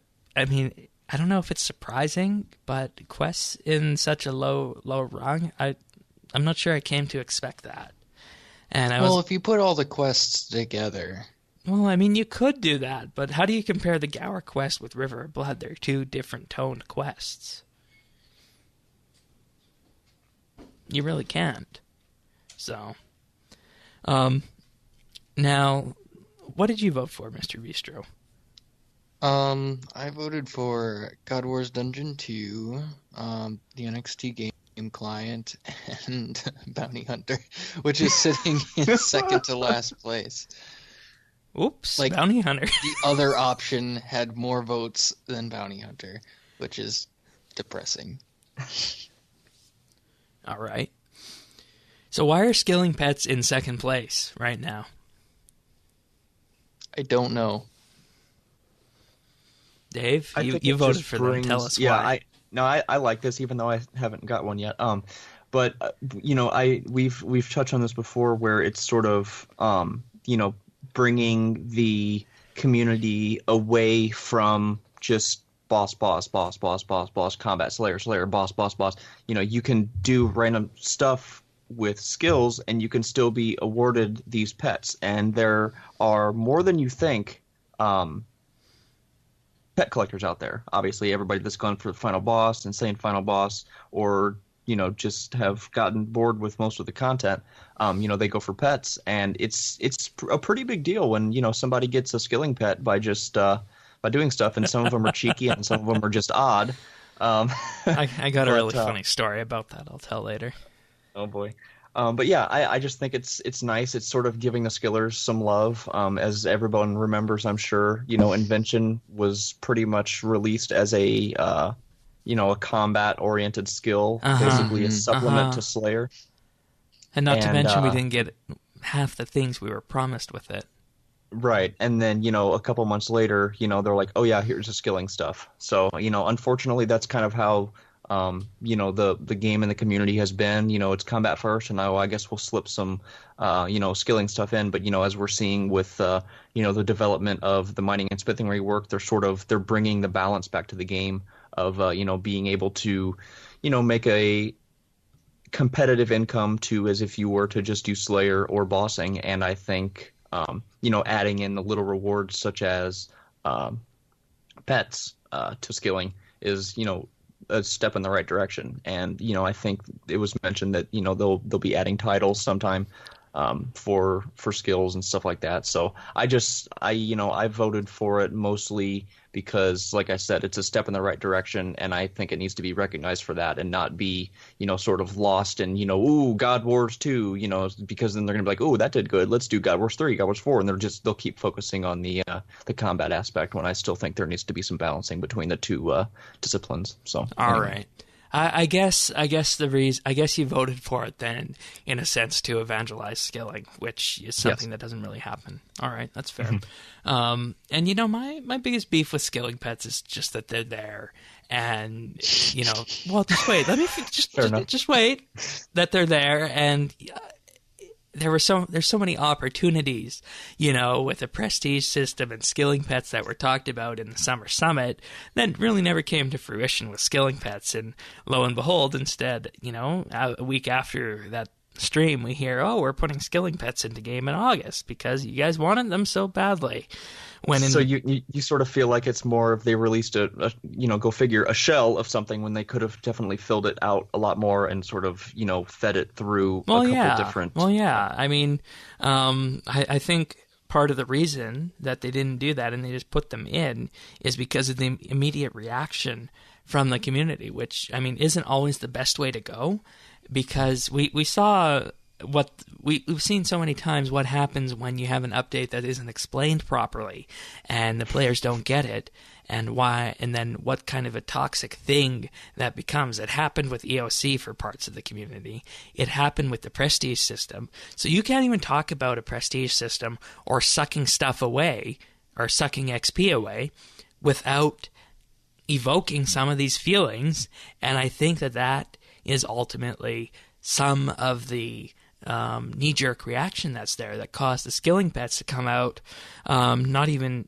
don't know if it's surprising, but quests in such a low rung, I'm not sure I came to expect that. And if you put all the quests together. Well, I mean, you could do that, but how do you compare the Gower Quest with River of Blood? They're 2 different toned quests. You really can't. So, now, what did you vote for, Mr. Bistro? I voted for God Wars Dungeon 2, the NXT game client, and Bounty Hunter, which is sitting in second to last place. Oops, Bounty Hunter. The other option had more votes than Bounty Hunter, which is depressing. All right. So why are Skilling Pets in second place right now? I don't know. Dave, you voted for them. Tell us why. I like this, even though I haven't got one yet. But you know, we've touched on this before, where it's sort of bringing the community away from just boss, combat, slayer, boss. You know, you can do random stuff with skills, and you can still be awarded these pets, and there are more than you think. Pet collectors out there. Obviously, everybody that's gone for the final boss, insane final boss, or just have gotten bored with most of the content. They go for pets, and it's a pretty big deal when somebody gets a skilling pet by just by doing stuff, and some of them are cheeky and some of them are just odd. I got a really funny story about that. I'll tell later. Oh boy. But yeah, I just think it's nice. It's sort of giving the skillers some love. As everyone remembers, I'm sure, Invention was pretty much released as a a combat-oriented skill, Uh-huh. basically a supplement Uh-huh. to Slayer. And not to And mention we didn't get half the things we were promised with it. right, and then a couple months later, they're like, oh yeah, here's the skilling stuff. So unfortunately, that's kind of how the game and the community has been. It's combat first, and I guess we'll slip some skilling stuff in. But as we're seeing with the development of the mining and smithing rework, they're bringing the balance back to the game of being able to make a competitive income to as if you were to just do Slayer or bossing. And I think adding in the little rewards such as pets to skilling is a step in the right direction. And I think it was mentioned that they'll be adding titles sometime for skills and stuff like that. So I voted for it mostly because, like I said, it's a step in the right direction, and I think it needs to be recognized for that and not be sort of lost in ooh, God Wars 2, because then they're gonna be like, oh, that did good, let's do God Wars 3, God Wars 4, and they'll keep focusing on the combat aspect, when I still think there needs to be some balancing between the two disciplines. So All anyway. right. I guess you voted for it then, in a sense, to evangelize skilling, which is something that doesn't really happen. All right, that's fair. And my biggest beef with skilling pets is just that they're there, and well, just wait. Let me just wait. That they're there, and there's so many opportunities, with the prestige system and skilling pets that were talked about in the summer summit that really never came to fruition with skilling pets. And lo and behold, instead, a week after that stream, we hear, oh, we're putting skilling pets into game in August because you guys wanted them so badly. So you sort of feel like it's more of they released a go figure, a shell of something when they could have definitely filled it out a lot more and sort of fed it through a couple different. Well, yeah. I mean, I think part of the reason that they didn't do that and they just put them in is because of the immediate reaction from the community, which, I mean, isn't always the best way to go, because we saw what we've seen so many times what happens when you have an update that isn't explained properly and the players don't get it, and why, and then what kind of a toxic thing that becomes. It happened with EOC for parts of the community. It happened with the prestige system. So you can't even talk about a prestige system or sucking stuff away or sucking XP away without evoking some of these feelings. And I think that is ultimately some of the knee-jerk reaction that's there that caused the skilling pets to come out not even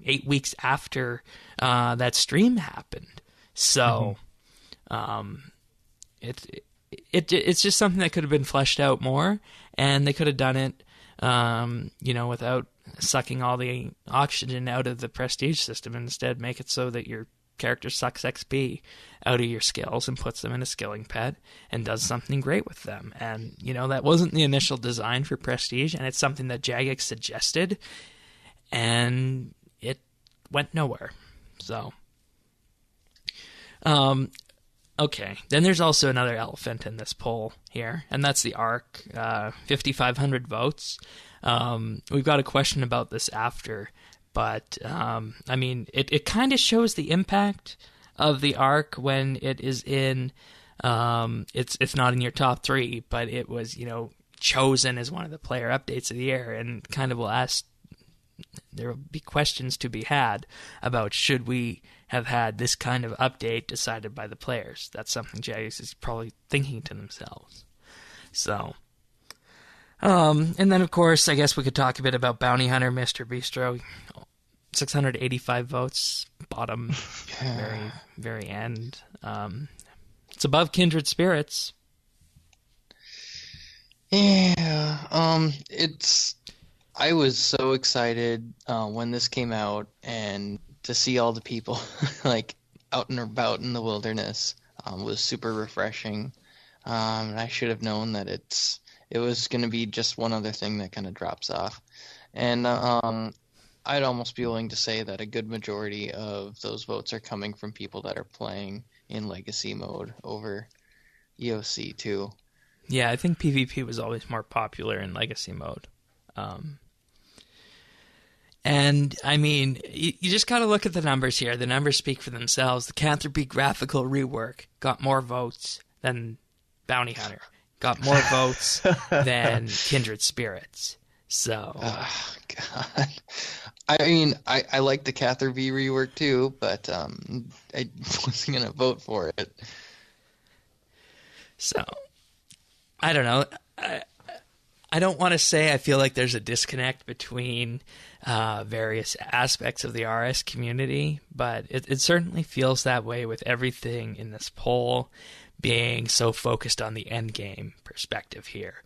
8 weeks after that stream happened. So it's just something that could have been fleshed out more, and they could have done it without sucking all the oxygen out of the prestige system, and instead make it so that your character sucks XP out of your skills and puts them in a skilling pet and does something great with them. And, that wasn't the initial design for Prestige, and it's something that Jagex suggested, and it went nowhere. So, okay. Then there's also another elephant in this poll here, and that's the ARC, 5,500 votes. We've got a question about this after, but, I mean, it kind of shows the impact of the ARC when it is in, it's not in your top 3, but it was, chosen as one of the player updates of the year, and kind of there will be questions to be had about should we have had this kind of update decided by the players. That's something Jagex is probably thinking to themselves. So, and then, of course, I guess we could talk a bit about Bounty Hunter Mr. Bistro. 685 votes, bottom, very, very end. It's above Kindred Spirits. Yeah, I was so excited when this came out, and to see all the people like out and about in the wilderness was super refreshing. And I should have known that it was going to be just one other thing that kind of drops off. And I'd almost be willing to say that a good majority of those votes are coming from people that are playing in Legacy mode over EOC too. Yeah, I think PvP was always more popular in Legacy mode. And, I mean, you just got to look at the numbers here. The numbers speak for themselves. The Canterbury graphical rework got more votes than Bounty Hunter. Got more votes than Kindred Spirits. So... Oh, God. I mean, I like the Catherby rework too, but I wasn't going to vote for it. So, I don't know. I don't want to say I feel like there's a disconnect between various aspects of the RS community, but it certainly feels that way with everything in this poll being so focused on the end game perspective here.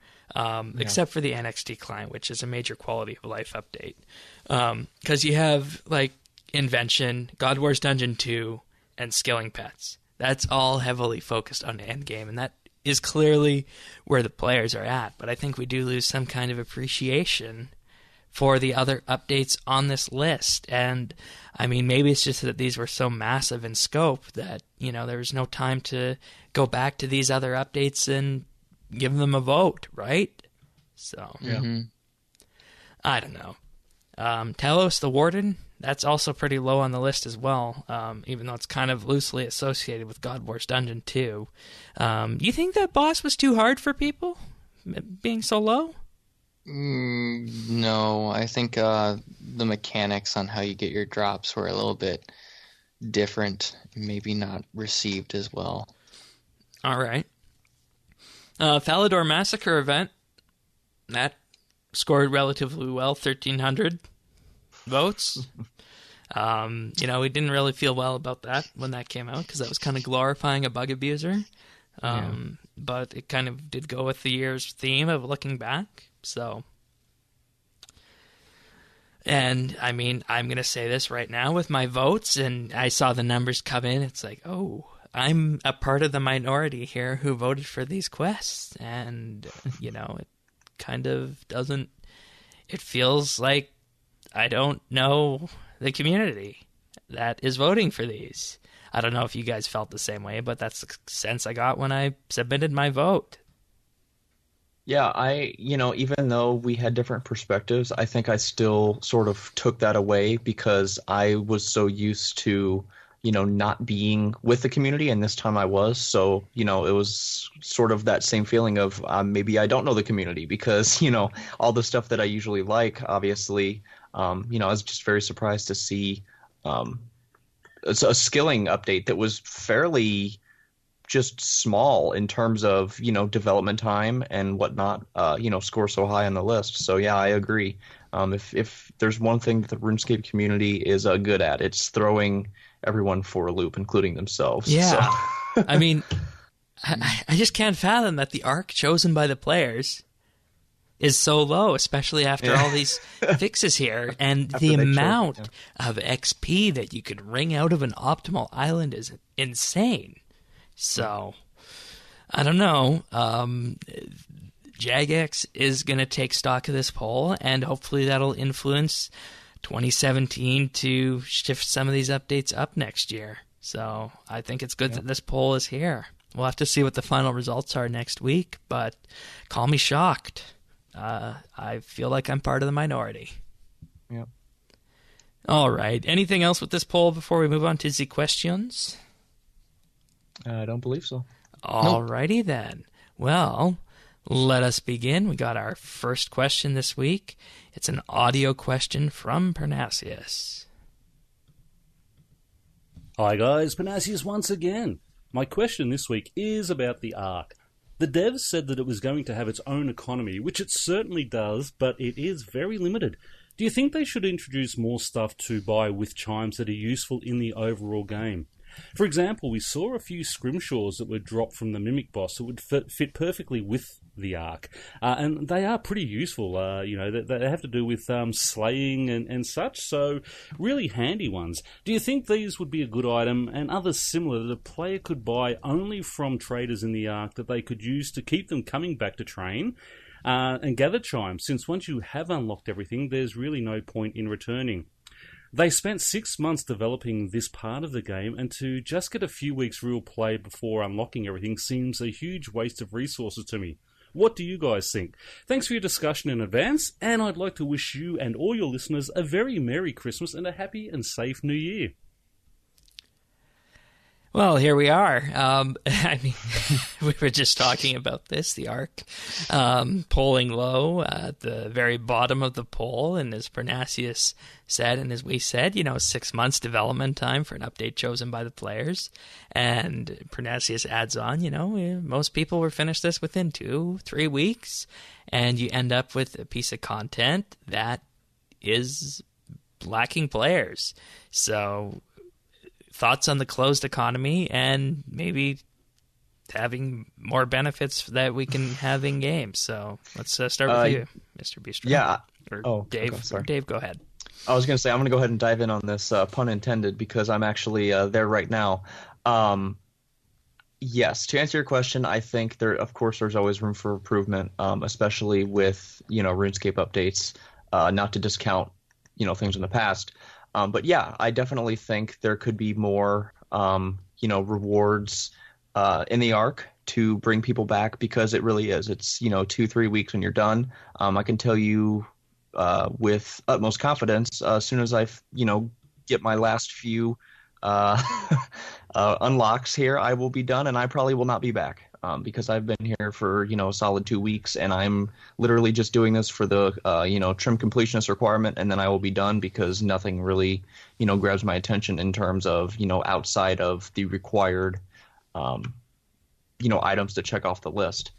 Except for the NXT client, which is a major quality of life update. Because you have, like, Invention, God Wars Dungeon 2, and Skilling Pets. That's all heavily focused on the endgame, and that is clearly where the players are at. But I think we do lose some kind of appreciation for the other updates on this list. And, I mean, maybe it's just that these were so massive in scope that, you know, there was no time to go back to these other updates and give them a vote, right? So, I don't know. Talos the Warden, that's also pretty low on the list as well, even though it's kind of loosely associated with God Wars Dungeon 2. You think that boss was too hard for people, being so low? No, I think the mechanics on how you get your drops were a little bit different, maybe not received as well. All right. Falador Massacre event, that scored relatively well, 1,300 votes. You know, we didn't really feel well about that when that came out because that was kind of glorifying a bug abuser. But it kind of did go with the year's theme of looking back. So, and I mean, I'm going to say this right now with my votes, and I saw the numbers come in. It's like, oh, I'm a part of the minority here who voted for these quests. And, you know, it kind of doesn't, it feels like I don't know the community that is voting for these. I don't know if you guys felt the same way, but that's the sense I got when I submitted my vote. Yeah, even though we had different perspectives, I think I still sort of took that away because I was so used to, not being with the community, and this time I was. So, it was sort of that same feeling of maybe I don't know the community because, all the stuff that I usually like, obviously, I was just very surprised to see a skilling update that was fairly just small in terms of, development time and whatnot, score so high on the list. So, yeah, I agree. If there's one thing that the RuneScape community is good at, it's throwing everyone for a loop, including themselves. Yeah. So. I mean, I just can't fathom that the arc chosen by the players is so low, especially after all these fixes here. And the amount of XP that you could wring out of an optimal island is insane. So, I don't know. Jagex is going to take stock of this poll, and hopefully that'll influence 2017 to shift some of these updates up next year. So, I think it's good that this poll is here. We'll have to see what the final results are next week, but call me shocked. I feel like I'm part of the minority. Yep. All right. Anything else with this poll before we move on to the questions? I don't believe so. All righty then. Well, let us begin. We got our first question this week. It's an audio question from Parnassius. Hi guys, Parnassius once again. My question this week is about the Ark. The devs said that it was going to have its own economy, which it certainly does, but it is very limited. Do you think they should introduce more stuff to buy with chimes that are useful in the overall game? For example, we saw a few scrimshaws that were dropped from the Mimic boss that would fit perfectly with the Ark. And they are pretty useful, they have to do with slaying and such, so really handy ones. Do you think these would be a good item and others similar that a player could buy only from traders in the Ark that they could use to keep them coming back to train? And gather chimes, since once you have unlocked everything, there's really no point in returning. They spent 6 months developing this part of the game, and to just get a few weeks real play before unlocking everything seems a huge waste of resources to me. What do you guys think? Thanks for your discussion in advance, and I'd like to wish you and all your listeners a very Merry Christmas and a happy and safe New Year. Well, here we are. I mean, we were just talking about this, the ARC polling low at the very bottom of the poll, and as Pernasius said, and as we said, 6 months development time for an update chosen by the players, and Pernasius adds on, most people will finish this within 2-3 weeks, and you end up with a piece of content that is lacking players. So thoughts on the closed economy and maybe having more benefits that we can have in game. So let's start with you, Mr. Bistro. Yeah. Dave. Okay, sorry. Dave, go ahead. I was going to say, I'm going to go ahead and dive in on this, pun intended, because I'm actually there right now. Yes, to answer your question, I think there's always room for improvement, especially with, RuneScape updates, not to discount, things in the past. But yeah, I definitely think there could be more, rewards in the ARC to bring people back, because it really is. It's, 2-3 weeks when you're done. I can tell you with utmost confidence, as soon as I, get my last few unlocks here, I will be done, and I probably will not be back. Because I've been here for, a solid 2 weeks, and I'm literally just doing this for the, trim completionist requirement, and then I will be done, because nothing really, grabs my attention in terms of, outside of the required, items to check off the list.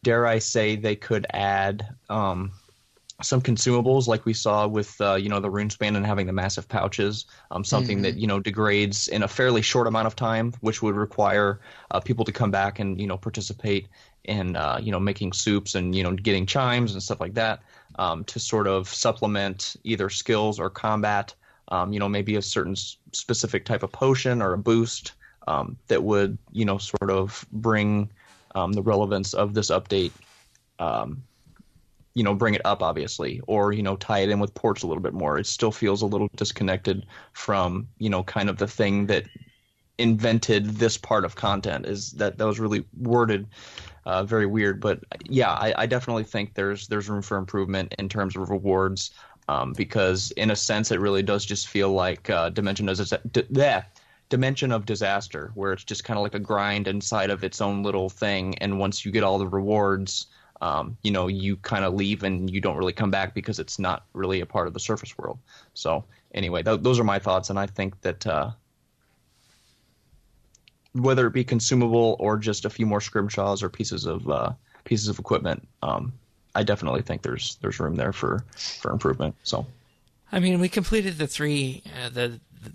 Dare I say they could add some consumables like we saw with, the RuneSpan and having the massive pouches, something that, degrades in a fairly short amount of time, which would require people to come back and, participate in, making soups and, getting chimes and stuff like that, to sort of supplement either skills or combat, maybe a certain specific type of potion or a boost that would, sort of bring the relevance of this update, bring it up, obviously, or, tie it in with ports a little bit more. It still feels a little disconnected from, kind of the thing that invented this part of content. Is that was really worded very weird. But yeah, I definitely think there's room for improvement in terms of rewards, because in a sense, it really does just feel like Dimension of Disaster, where it's just kind of like a grind inside of its own little thing. And once you get all the rewards, you kind of leave and you don't really come back, because it's not really a part of the surface world. So anyway, those are my thoughts, and I think that whether it be consumable or just a few more scrimshaws or pieces of equipment, I definitely think there's room there for improvement. So, I mean, we completed the three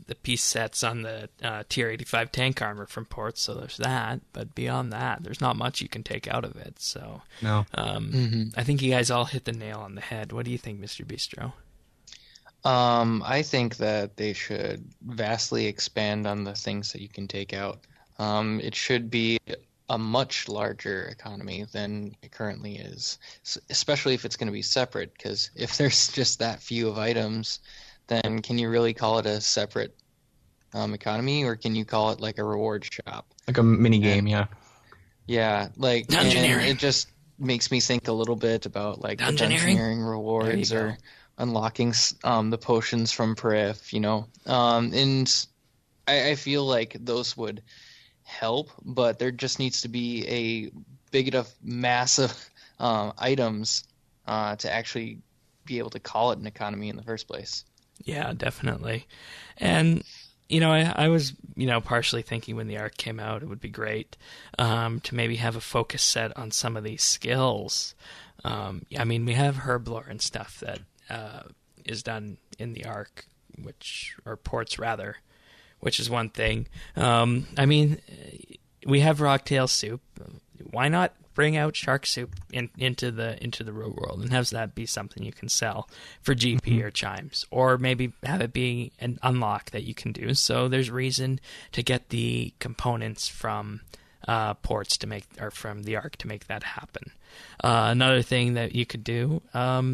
the piece sets on the tier 85 tank armor from ports, so there's that. But beyond that, there's not much you can take out of it. So no, I think you guys all hit the nail on the head. What do you think, Mr. Bistro? I think that they should vastly expand on the things that you can take out. It should be a much larger economy than it currently is, especially if it's going to be separate, because if there's just that few of items, then can you really call it a separate economy, or can you call it like a reward shop? Like a mini game, yeah. Yeah, like it just makes me think a little bit about like the dungeoneering rewards or unlocking the potions from Perif, and I feel like those would help, but there just needs to be a big enough mass of items to actually be able to call it an economy in the first place. Yeah, definitely. And I was partially thinking when the ARC came out, it would be great to maybe have a focus set on some of these skills. I mean, we have herblore and stuff that is done in the ARC, or ports rather, which is one thing. I mean, we have rocktail soup. Why not bring out shark soup into the real world and have that be something you can sell for GP or chimes, or maybe have it be an unlock that you can do. So there's reason to get the components from ports to make, or from the ARC to make that happen. Another thing that you could do, have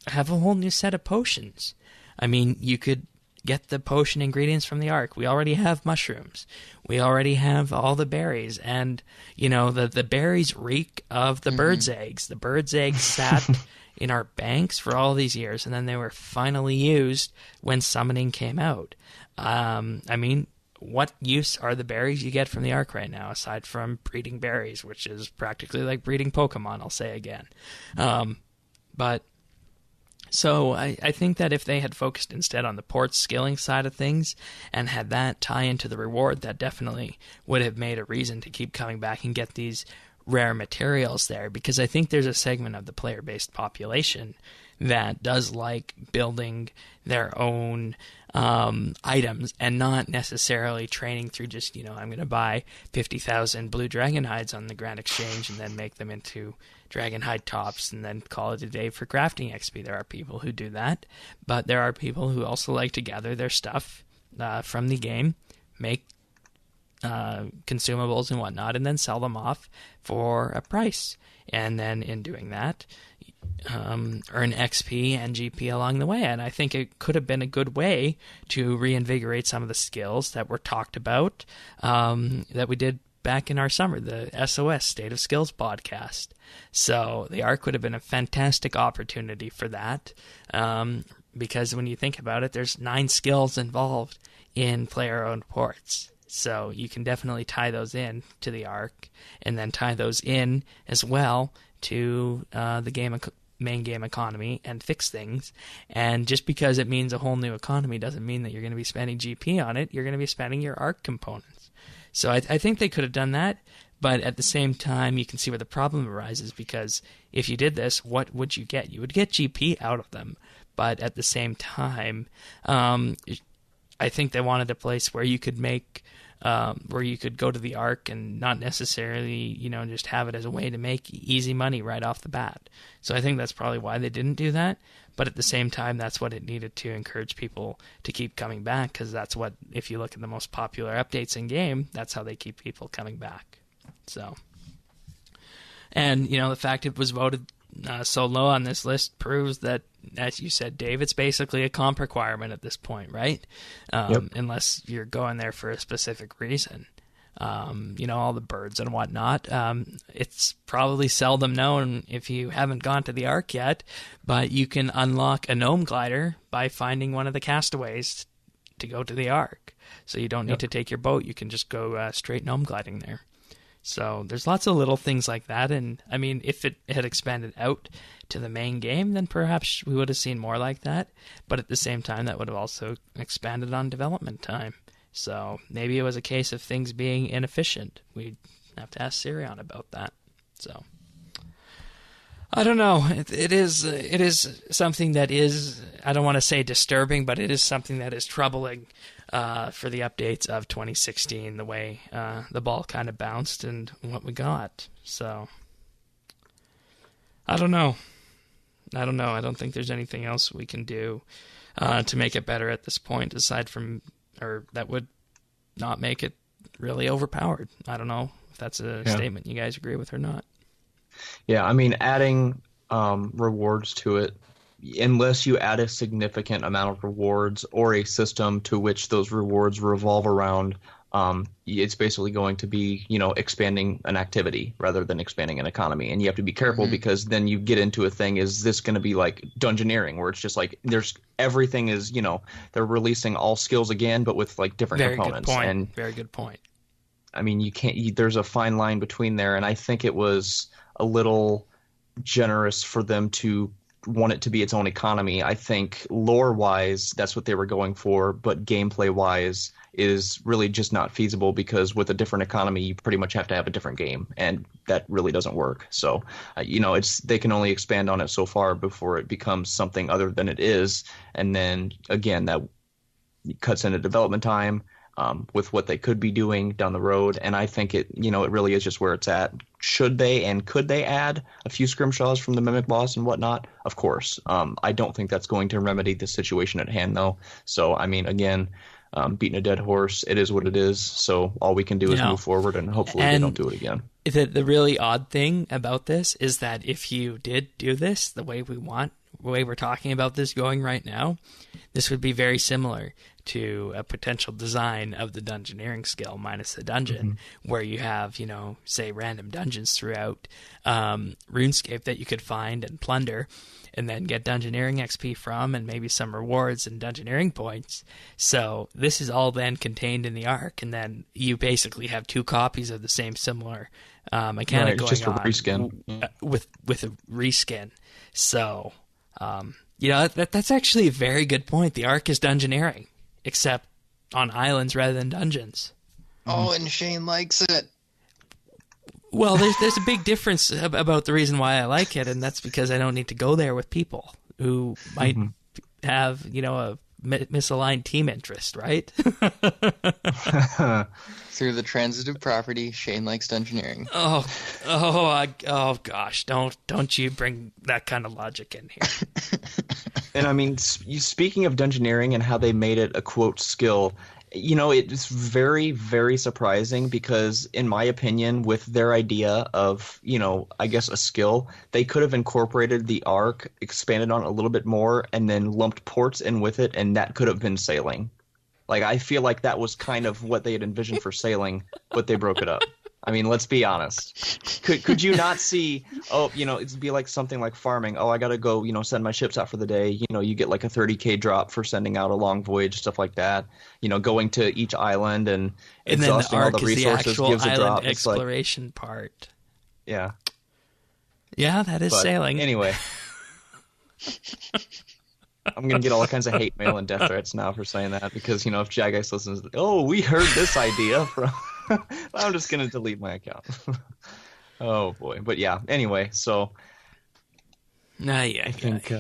a whole new set of potions. I mean, you could get the potion ingredients from the Ark. We already have mushrooms. We already have all the berries. And, the berries reek of the bird's eggs. The bird's eggs sat in our banks for all these years, and then they were finally used when summoning came out. What use are the berries you get from the Ark right now, aside from breeding berries, which is practically like breeding Pokemon, I'll say again. So I think that if they had focused instead on the port skilling side of things and had that tie into the reward, that definitely would have made a reason to keep coming back and get these rare materials there, because I think there's a segment of the player-based population that does like building their own items and not necessarily training through just, I'm going to buy 50,000 blue dragon hides on the Grand Exchange and then make them into dragon hide tops and then call it a day for crafting XP. There are people who do that, but there are people who also like to gather their stuff from the game, make consumables and whatnot, and then sell them off for a price. And then in doing that, earn XP and GP along the way. And I think it could have been a good way to reinvigorate some of the skills that were talked about that we did back in our summer, the SOS State of Skills podcast. So the Ark would have been a fantastic opportunity for that, because when you think about it, there's 9 skills involved in player-owned ports. So you can definitely tie those in to the Ark, and then tie those in as well to the main game economy and fix things. And just because it means a whole new economy doesn't mean that you're going to be spending GP on it. You're going to be spending your Ark components. So I think they could have done that, but at the same time, you can see where the problem arises, because if you did this, what would you get? You would get GP out of them, but at the same time, I think they wanted a place where you could where you could go to the Ark and not necessarily, just have it as a way to make easy money right off the bat. So I think that's probably why they didn't do that. But at the same time, that's what it needed to encourage people to keep coming back, because that's what, if you look at the most popular updates in game, that's how they keep people coming back. So, and, the fact it was voted so low on this list proves that, as you said, Dave, it's basically a comp requirement at this point, right? Yep. Unless you're going there for a specific reason. All the birds and whatnot. It's probably seldom known if you haven't gone to the Ark yet, but you can unlock a gnome glider by finding one of the castaways to go to the Ark. So you don't need to take your boat. You can just go straight gnome gliding there. So there's lots of little things like that, and if it had expanded out to the main game, then perhaps we would have seen more like that, but at the same time, that would have also expanded on development time. So maybe it was a case of things being inefficient. We'd have to ask Sirion about that. So I don't know. It is something that is, I don't want to say disturbing, but it is something that is troubling for the updates of 2016, the way the ball kind of bounced and what we got. So I don't know. I don't think there's anything else we can do to make it better at this point, aside from, or that would not make it really overpowered. I don't know if that's a statement you guys agree with or not. Yeah, adding rewards to it, unless you add a significant amount of rewards or a system to which those rewards revolve around, it's basically going to be, expanding an activity rather than expanding an economy. And you have to be careful because then you get into a thing, is this going to be like dungeoneering, where it's just like everything is, they're releasing all skills again, but with like different components. Very good point. There's a fine line between there, and I think it was a little generous for them to want it to be its own economy. I think lore-wise, that's what they were going for, but gameplay-wise is really just not feasible, because with a different economy, you pretty much have to have a different game, and that really doesn't work. So, they can only expand on it so far before it becomes something other than it is, and then, again, that cuts into development time, with what they could be doing down the road. And I think it really is just where it's at. Should they and could they add a few scrimshaws from the Mimic Boss and whatnot? Of course. I don't think that's going to remedy the situation at hand, though. So, again, beating a dead horse, it is what it is. So all we can do is move forward, and hopefully they don't do it again. The really odd thing about this is that if you did do this the way we want, way we're talking about this going right now, this would be very similar to a potential design of the dungeoneering skill minus the dungeon, where you have, say random dungeons throughout RuneScape that you could find and plunder and then get dungeoneering XP from, and maybe some rewards and dungeoneering points. So this is all then contained in the Ark, and then you basically have 2 copies of the same similar mechanic going just on a reskin. with a reskin. So that's actually a very good point. The Ark is dungeoneering, except on islands rather than dungeons. Oh, and Shane likes it. Well, there's a big difference about the reason why I like it, and that's because I don't need to go there with people who might have, a misaligned team interest, right? Through the transitive property, Shane likes dungeoneering. Oh gosh, don't you bring that kind of logic in here. And I mean, speaking of dungeoneering and how they made it a quote skill, it's very, very surprising because, in my opinion, with their idea of, I guess a skill, they could have incorporated the Ark, expanded on it a little bit more, and then lumped ports in with it, and that could have been sailing. Like, I feel like that was kind of what they had envisioned for sailing, but they broke it up. I mean, let's be honest. Could you not see, it'd be like something like farming. Oh, I got to go, send my ships out for the day. You get like a 30K drop for sending out a long voyage, stuff like that. Going to each island and exhausting all the resources gives a drop. Exploration part. Yeah. Yeah, that is sailing. Anyway. I'm going to get all kinds of hate mail and death threats now for saying that because, if Jagex listens, we heard this idea from... I'm just going to delete my account. Oh, boy. But yeah, anyway, so... I think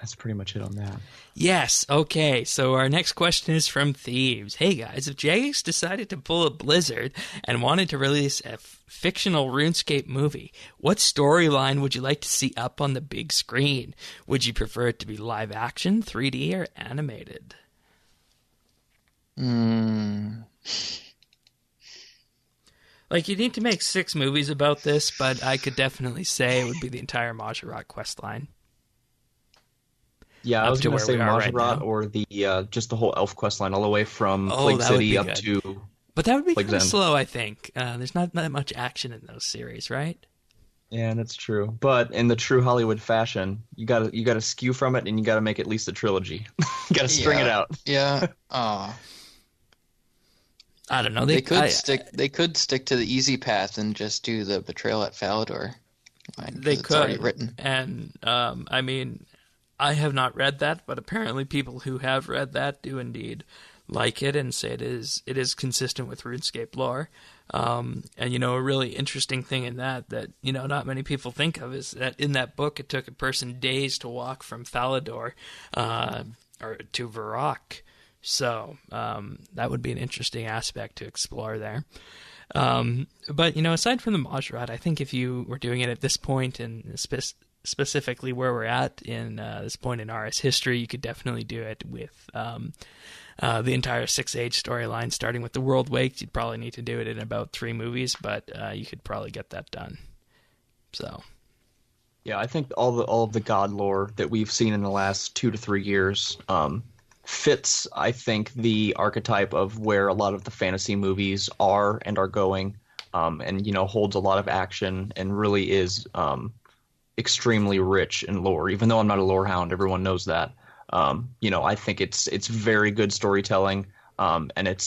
that's pretty much it on that. Yes, okay. So our next question is from Thieves. Hey, guys, if Jagex decided to pull a Blizzard and wanted to release a fictional RuneScape movie, what storyline would you like to see up on the big screen? Would you prefer it to be live action, 3D, or animated? Like, you need to make 6 movies about this, but I could definitely say it would be the entire Majorat questline. Yeah, I was going to say Majorat or the just the whole elf questline all the way from Plague City up to... But that would be kind of slow, I think. There's not that much action in those series, right? Yeah, that's true. But in the true Hollywood fashion, you gotta skew from it, and you gotta make at least a trilogy. You gotta string it out. Yeah. I don't know. They could stick to the easy path and just do the Betrayal at Falador. They could. It's already written. And I mean, I have not read that, but apparently people who have read that do indeed like it and say it is consistent with RuneScape lore. And a really interesting thing in that not many people think of is that in that book it took a person days to walk from Falador or to Varrock. So that would be an interesting aspect to explore there. But aside from the Majorat, I think if you were doing it at this point and specifically where we're at in this point in RS history, you could definitely do it with the entire 6-age storyline, starting with the World Wakes. You'd probably need to do it in about 3 movies, but you could probably get that done. So, yeah, I think all of the god lore that we've seen in the last 2 to 3 years fits, I think, the archetype of where a lot of the fantasy movies are and are going, and holds a lot of action and really is extremely rich in lore. Even though I'm not a lore hound, everyone knows that. I think it's very good storytelling, and it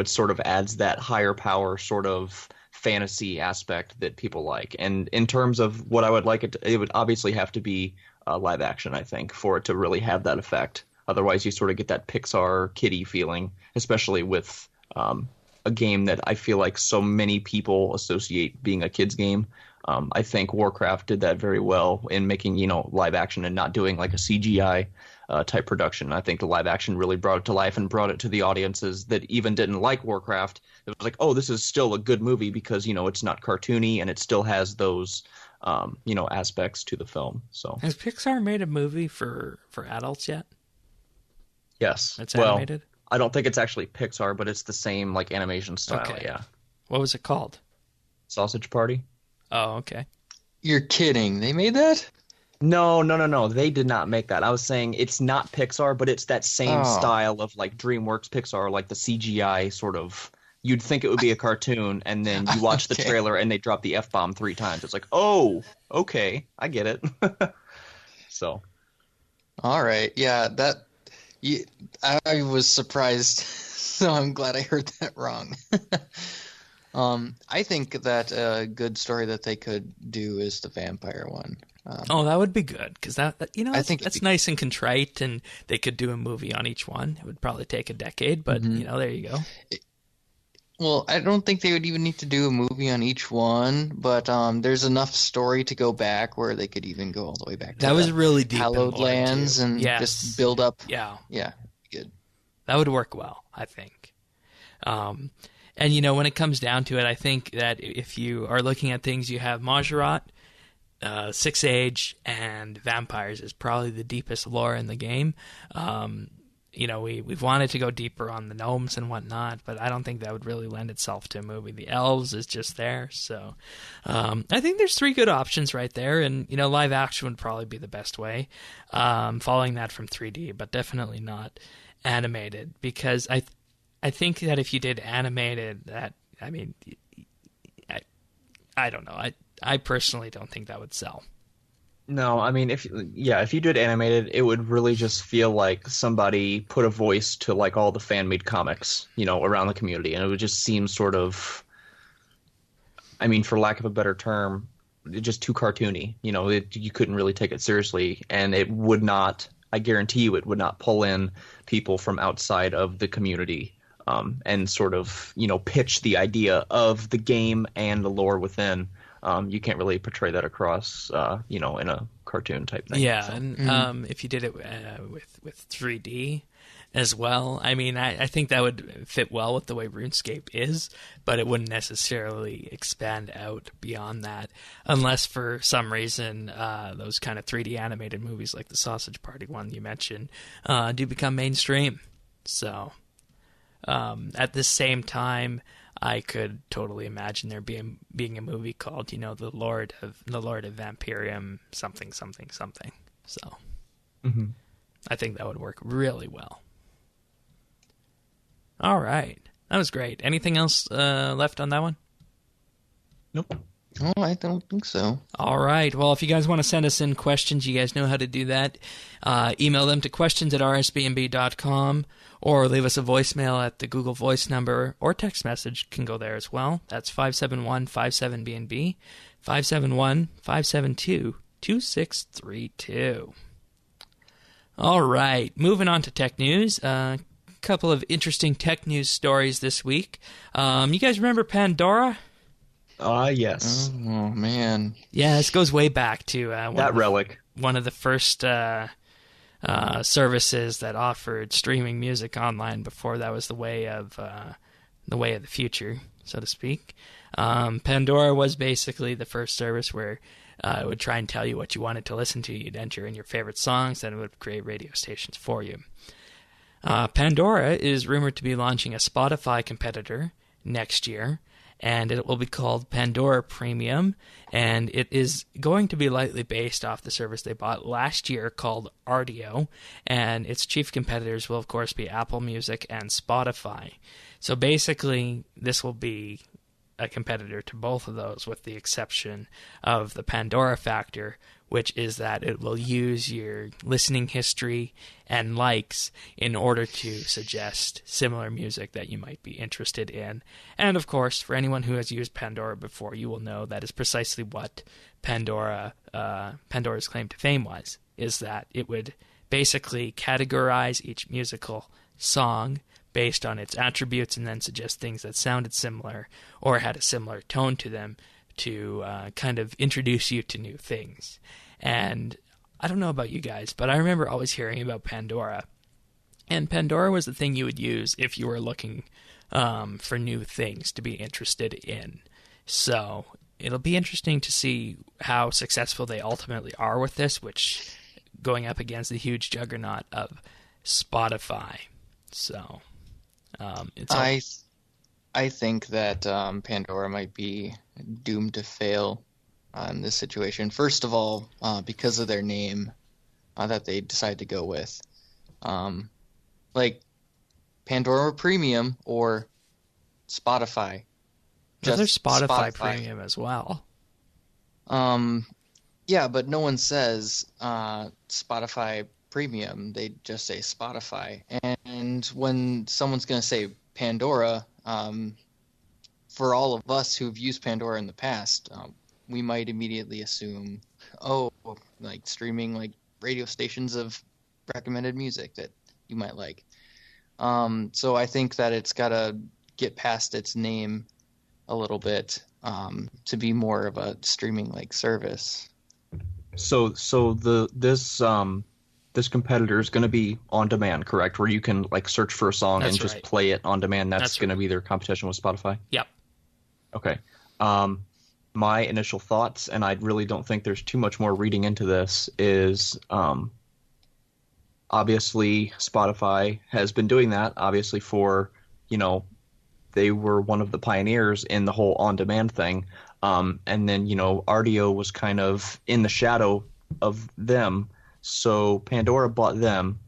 sort of adds that higher power sort of fantasy aspect that people like. And in terms of what I would like it would obviously have to be live action, I think, for it to really have that effect. Otherwise, you sort of get that Pixar kiddie feeling, especially with a game that I feel like so many people associate being a kid's game. I think Warcraft did that very well in making, live action and not doing like a CGI type production. I think the live action really brought it to life and brought it to the audiences that even didn't like Warcraft. It was like, oh, this is still a good movie because, it's not cartoony and it still has those, aspects to the film. So has Pixar made a movie for adults yet? Yes. It's animated? I don't think it's actually Pixar, but it's the same like animation style. Okay. Yeah. What was it called? Sausage Party. Oh, okay. You're kidding. They made that? No. They did not make that. I was saying it's not Pixar, but it's that same Oh, style of like DreamWorks Pixar, like the CGI sort of. You'd think it would be a cartoon, and then you watch the okay. trailer and they drop the F-bomb 3 times. It's like, oh, okay, I get it. So, All right. Yeah, you, I was surprised, so I'm glad I heard that wrong. I think that a good story that they could do is the vampire one. Oh, that would be good because I think that's nice and contrite, and they could do a movie on each one. It would probably take a decade, but there you go. Well, I don't think they would even need to do a movie on each one, but there's enough story to go back where they could even go all the way back to That was the really deep and hallowed lore, lands too. and Yes. just build up. Yeah, Yeah, good. that would work well, I think. And when it comes down to it, I think that if you are looking at things, you have Majorat, Six Age, and vampires is probably the deepest lore in the game. We've wanted to go deeper on the gnomes and whatnot, but I don't think that would really lend itself to a movie. The elves is just there, so I think there's 3 good options right there, and live action would probably be the best way, following that from 3D, but definitely not animated, because I think that if you did animated, I don't know. I personally don't think that would sell. no, I mean, if you did animated, it would really just feel like somebody put a voice to like all the fan-made comics, around the community, and it would just seem sort of, I mean, for lack of a better term, just too cartoony. You couldn't really take it seriously, and it would not. I guarantee you, it would not pull in people from outside of the community, and sort of pitch the idea of the game and the lore within. You can't really portray that across, in a cartoon type thing. Yeah, So. and if you did it with 3D as well, I mean, I think that would fit well with the way RuneScape is, but it wouldn't necessarily expand out beyond that, unless for some reason those kind of 3D animated movies like the Sausage Party one you mentioned do become mainstream. So at the same time, I could totally imagine there being a movie called, the Lord of Vampirium something. So I think that would work really well. All right, that was great. Anything else left on that one? Nope. Oh, I don't think so. All right. Well, if you guys want to send us in questions, you guys know how to do that. Email them to questions@rsbnb.com or leave us a voicemail at the Google Voice number, or text message can go there as well. That's 571-57BNB, 571-572-2632. All right. Moving on to tech news. Couple of interesting tech news stories this week. You guys remember Pandora? Yes. Oh man. Yeah, this goes way back to That relic. one of the first services that offered streaming music online before that was the way of the future, so to speak. Pandora was basically the first service where it would try and tell you what you wanted to listen to. You'd enter in your favorite songs, then it would create radio stations for you. Pandora is rumored to be launching a Spotify competitor next year, and it will be called Pandora Premium, and it is going to be lightly based off the service they bought last year called Rdio, and its chief competitors will, of course, be Apple Music and Spotify. So basically, this will be a competitor to both of those, with the exception of the Pandora factor, which is that it will use your listening history and likes in order to suggest similar music that you might be interested in. And of course, for anyone who has used Pandora before, you will know that is precisely what Pandora's claim to fame was, is that it would basically categorize each musical song based on its attributes and then suggest things that sounded similar or had a similar tone to them to kind of introduce you to new things. And I don't know about you guys, but I remember always hearing about Pandora. And Pandora was the thing you would use if you were looking for new things to be interested in. So it'll be interesting to see how successful they ultimately are with this, which going up against the huge juggernaut of Spotify. So I think that Pandora might be doomed to fail. in this situation. First of all, because of their name that they decide to go with. Like Pandora Premium or Spotify. There's Just Spotify Premium as well. Yeah, but no one says Spotify Premium. They just say Spotify. And when someone's going to say Pandora, for all of us who've used Pandora in the past, we might immediately assume, oh, like streaming like radio stations of recommended music that you might like. So I think that it's got to get past its name a little bit to be more of a streaming like service. So this competitor is going to be on demand, correct? Where you can like search for a song That's and just right. play it on demand. That's That's going to right. be their competition with Spotify. Yep. Okay. My initial thoughts, and I really don't think there's too much more reading into this, is obviously Spotify has been doing that, obviously for, they were one of the pioneers in the whole on-demand thing. And then, RDO was kind of in the shadow of them. So Pandora bought them,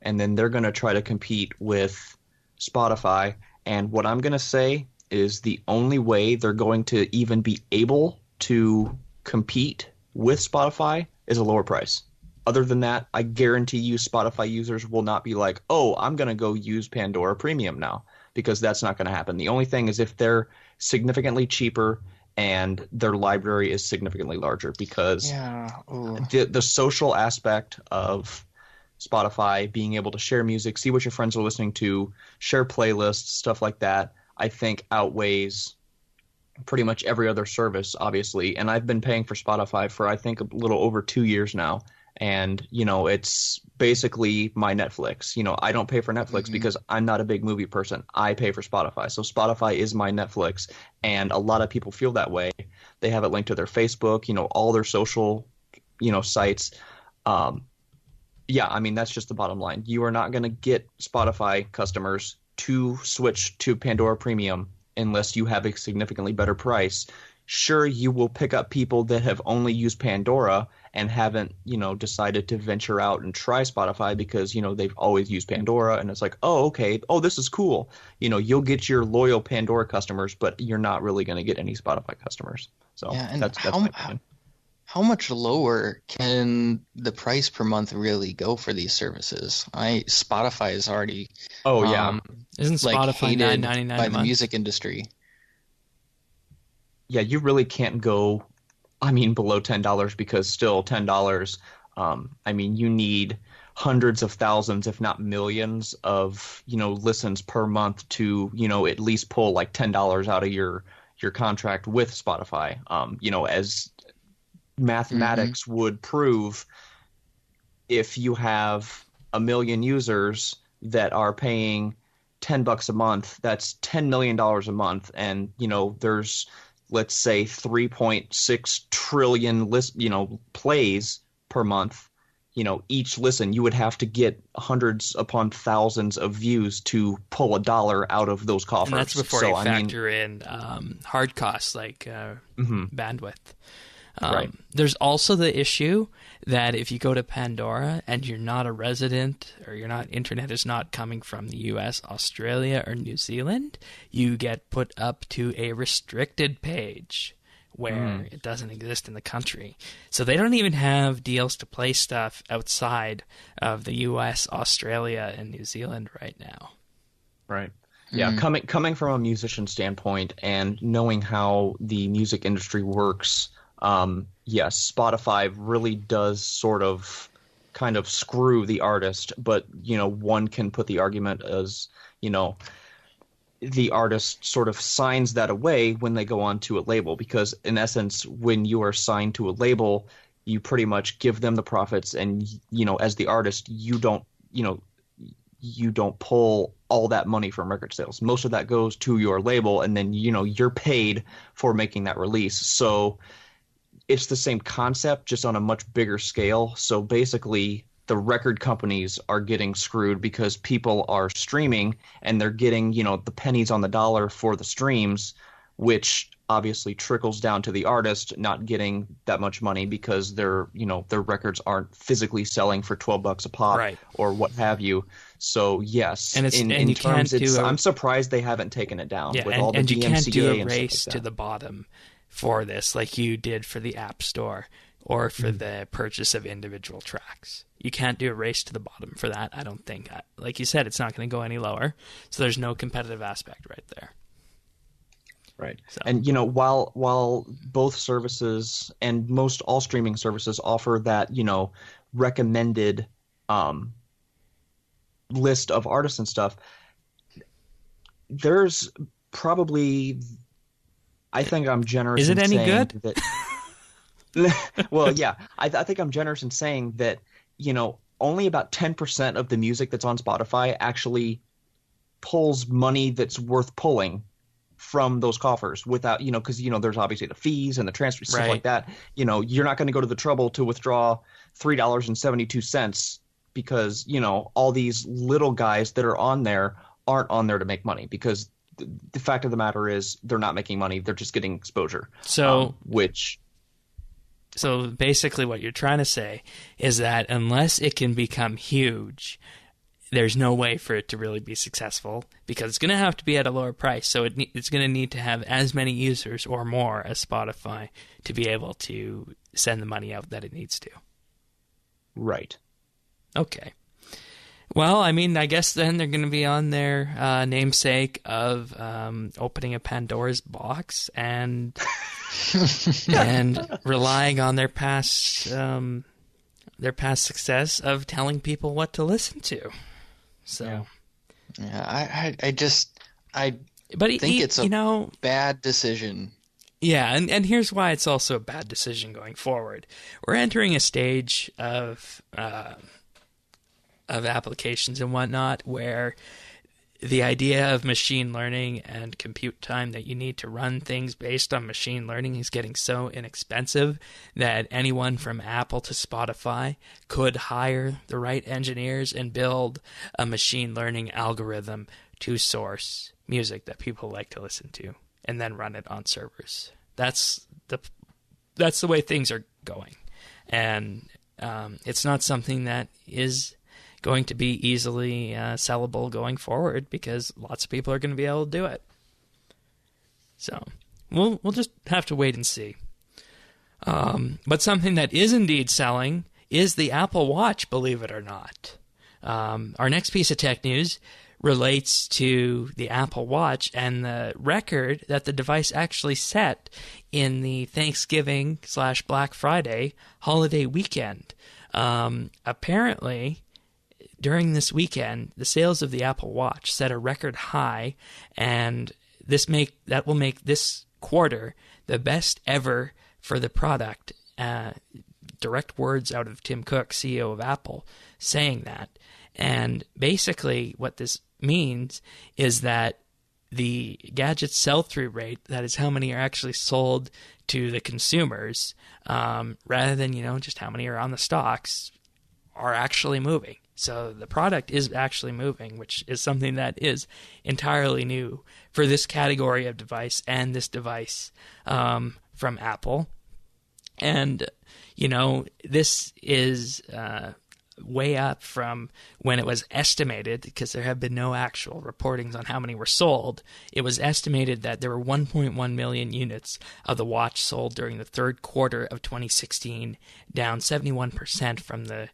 and then they're going to try to compete with Spotify. And what I'm going to say is the only way they're going to even be able to compete with Spotify is a lower price. Other than that, I guarantee you Spotify users will not be like, oh, I'm going to go use Pandora Premium now, because that's not going to happen. The only thing is if they're significantly cheaper and their library is significantly larger, because the social aspect of Spotify, being able to share music, see what your friends are listening to, share playlists, stuff like that, I think outweighs pretty much every other service, obviously. And I've been paying for Spotify for, I think, a little over 2 years now. And, it's basically my Netflix. I don't pay for Netflix because I'm not a big movie person. I pay for Spotify. So Spotify is my Netflix. And a lot of people feel that way. They have it linked to their Facebook, all their social, sites. Yeah, I mean, that's just the bottom line. You are not going to get Spotify customers to switch to Pandora Premium unless you have a significantly better price. Sure, you will pick up people that have only used Pandora and haven't, decided to venture out and try Spotify because, they've always used Pandora, and it's like, oh, okay, oh, this is cool. You'll get your loyal Pandora customers, but you're not really going to get any Spotify customers. So Yeah, and that's my opinion. how much lower can the price per month really go for these services? Spotify is already Isn't Spotify hated $9.99 by a the month? music industry. Yeah, you really can't go, below $10 because still $10, you need hundreds of thousands, if not millions of, listens per month to, at least pull like $10 out of your contract with Spotify. As mathematics would prove, if you have 1 million users that are paying $10 a month, that's $10 million a month. And, there's, let's say 3.6 trillion plays per month. Each listen, you would have to get hundreds upon thousands of views to pull $1 out of those coffers. And that's before you factor in hard costs like bandwidth. Right. There's also the issue that if you go to Pandora and you're not a resident, or internet is not coming from the US, Australia, or New Zealand, you get put up to a restricted page where it doesn't exist in the country. So they don't even have deals to play stuff outside of the US, Australia, and New Zealand right now. Right. Yeah, coming from a musician standpoint and knowing how the music industry works, yes, Spotify really does sort of kind of screw the artist, but, one can put the argument as, the artist sort of signs that away when they go on to a label, because in essence, when you are signed to a label, you pretty much give them the profits, and, as the artist, you don't pull all that money from record sales. Most of that goes to your label, and then, you're paid for making that release. So it's the same concept, just on a much bigger scale. So basically, the record companies are getting screwed because people are streaming and they're getting, the pennies on the dollar for the streams, which obviously trickles down to the artist not getting that much money because their records aren't physically selling for $12 a pop Right. or what have you. So yes, And it's in and you terms, can't do I'm surprised they haven't taken it down Yeah, with all the and you can't do DMCA a and race stuff to like the that. bottom for this like you did for the App Store or for the purchase of individual tracks. You can't do a race to the bottom for that, I don't think. Like you said, it's not going to go any lower, so there's no competitive aspect right there. Right. So. And while both services and most all streaming services offer that, recommended list of artists and stuff, there's probably, I think I'm generous Is it in any saying good? that well, yeah, I think I'm generous in saying that, only about 10% of the music that's on Spotify actually pulls money that's worth pulling from those coffers without, because, there's obviously the fees and the transfer, stuff Right. like that. You're not going to go to the trouble to withdraw $3.72 because, all these little guys that are on there aren't on there to make money because the fact of the matter is they're not making money. They're just getting exposure. So So basically what you're trying to say is that unless it can become huge, there's no way for it to really be successful because it's going to have to be at a lower price. So it's going to need to have as many users or more as Spotify to be able to send the money out that it needs to. Right. Okay. Well, I mean, I guess then they're going to be on their namesake of opening a Pandora's box and and relying on their past success of telling people what to listen to. So, Yeah, I but think it's a bad decision. Yeah, and here's why it's also a bad decision going forward. We're entering a stage of applications and whatnot where the idea of machine learning and compute time that you need to run things based on machine learning is getting so inexpensive that anyone from Apple to Spotify could hire the right engineers and build a machine learning algorithm to source music that people like to listen to and then run it on servers. That's the way things are going. And it's not something that is going to be easily sellable going forward because lots of people are going to be able to do it. So we'll just have to wait and see. But something that is indeed selling is the Apple Watch, believe it or not. Our next piece of tech news relates to the Apple Watch and the record that the device actually set in the Thanksgiving/Black Friday holiday weekend. Apparently, during this weekend, the sales of the Apple Watch set a record high, and that will make this quarter the best ever for the product. Direct words out of Tim Cook, CEO of Apple, saying that. And basically what this means is that the gadget sell-through rate, that is how many are actually sold to the consumers, rather than, just how many are on the stocks, are actually moving. So the product is actually moving, which is something that is entirely new for this category of device and this device from Apple. And, this is way up from when it was estimated, because there have been no actual reportings on how many were sold. It was estimated that there were 1.1 million units of the watch sold during the third quarter of 2016, down 71% from the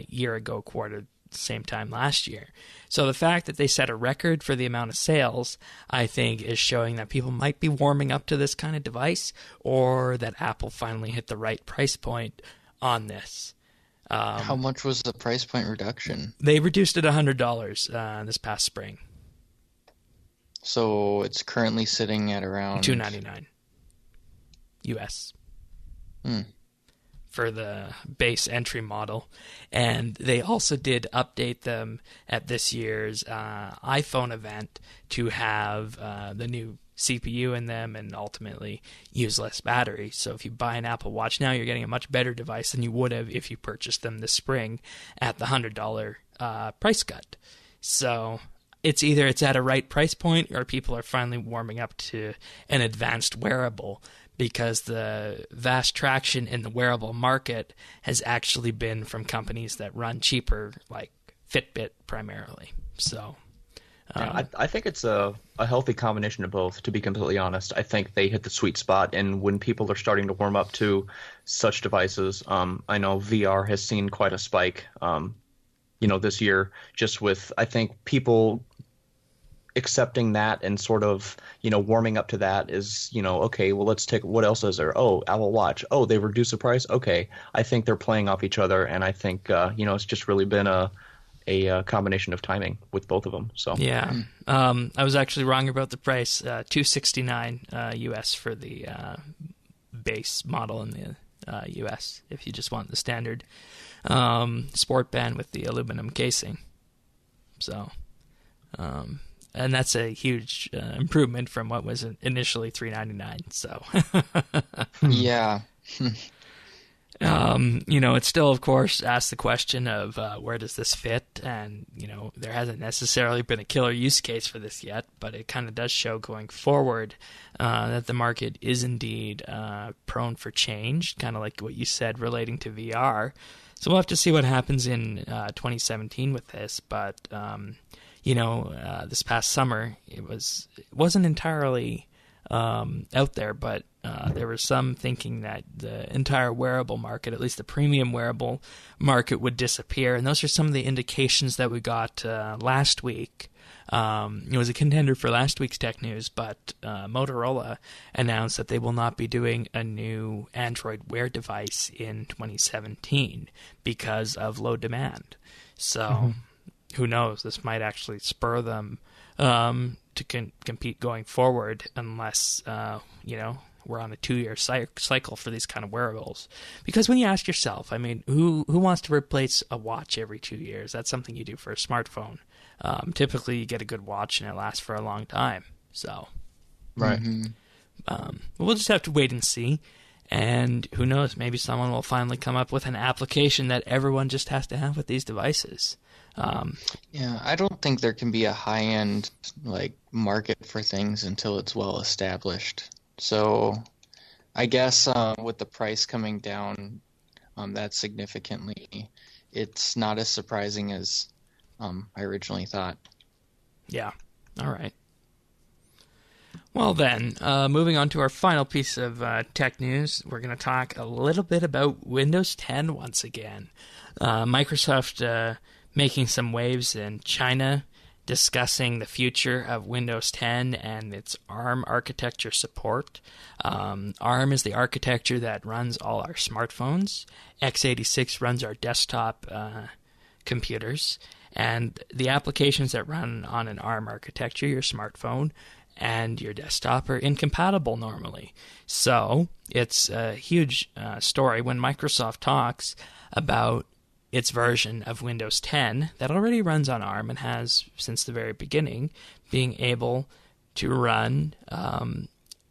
year-ago quarter, same time last year. So the fact that they set a record for the amount of sales, I think, is showing that people might be warming up to this kind of device, or that Apple finally hit the right price point on this. How much was the price point reduction? They reduced it $100 this past spring. So it's currently sitting at around $299 US. For the base entry model. And they also did update them at this year's iPhone event to have the new CPU in them and ultimately use less battery. So if you buy an Apple Watch now, you're getting a much better device than you would have if you purchased them this spring at the $100 price cut. So it's either it's at a right price point or people are finally warming up to an advanced wearable, because the vast traction in the wearable market has actually been from companies that run cheaper, like Fitbit primarily. So I think it's a healthy combination of both, to be completely honest. I think they hit the sweet spot, and when people are starting to warm up to such devices, I know VR has seen quite a spike, this year, just with, I think, people accepting that and sort of, warming up to that is, okay, well, let's take, what else is there? Oh, Apple Watch. Oh, they reduced the price. Okay. I think they're playing off each other, and I think, it's just really been a combination of timing with both of them. So yeah, I was actually wrong about the price. $269 US for the base model in the US. If you just want the standard sport band with the aluminum casing. So, and that's a huge improvement from what was initially $399. So, Yeah. It still, of course, asks the question of where does this fit? And, there hasn't necessarily been a killer use case for this yet, but it kind of does show going forward that the market is indeed prone for change, kind of like what you said relating to VR. So we'll have to see what happens in 2017 with this, but, this past summer, it wasn't entirely out there, but there was some thinking that the entire wearable market, at least the premium wearable market, would disappear. And those are some of the indications that we got last week. It was a contender for last week's tech news, but Motorola announced that they will not be doing a new Android Wear device in 2017 because of low demand. So who knows? This might actually spur them to compete going forward, unless we're on a 2-year cycle for these kind of wearables. Because when you ask yourself, I mean, who wants to replace a watch every 2 years? That's something you do for a smartphone. Typically, you get a good watch and it lasts for a long time. So, right. We'll just have to wait and see. And who knows? Maybe someone will finally come up with an application that everyone just has to have with these devices. Yeah, I don't think there can be a high-end market for things until it's well established. So, I guess with the price coming down that significantly, it's not as surprising as I originally thought. Yeah. All right. Well then, moving on to our final piece of tech news, we're going to talk a little bit about Windows 10 once again. Microsoft making some waves in China, discussing the future of Windows 10 and its ARM architecture support. ARM is the architecture that runs all our smartphones. x86 runs our desktop computers. And the applications that run on an ARM architecture, your smartphone and your desktop, are incompatible normally. So it's a huge story when Microsoft talks about its version of Windows 10 that already runs on ARM and has, since the very beginning, being able to run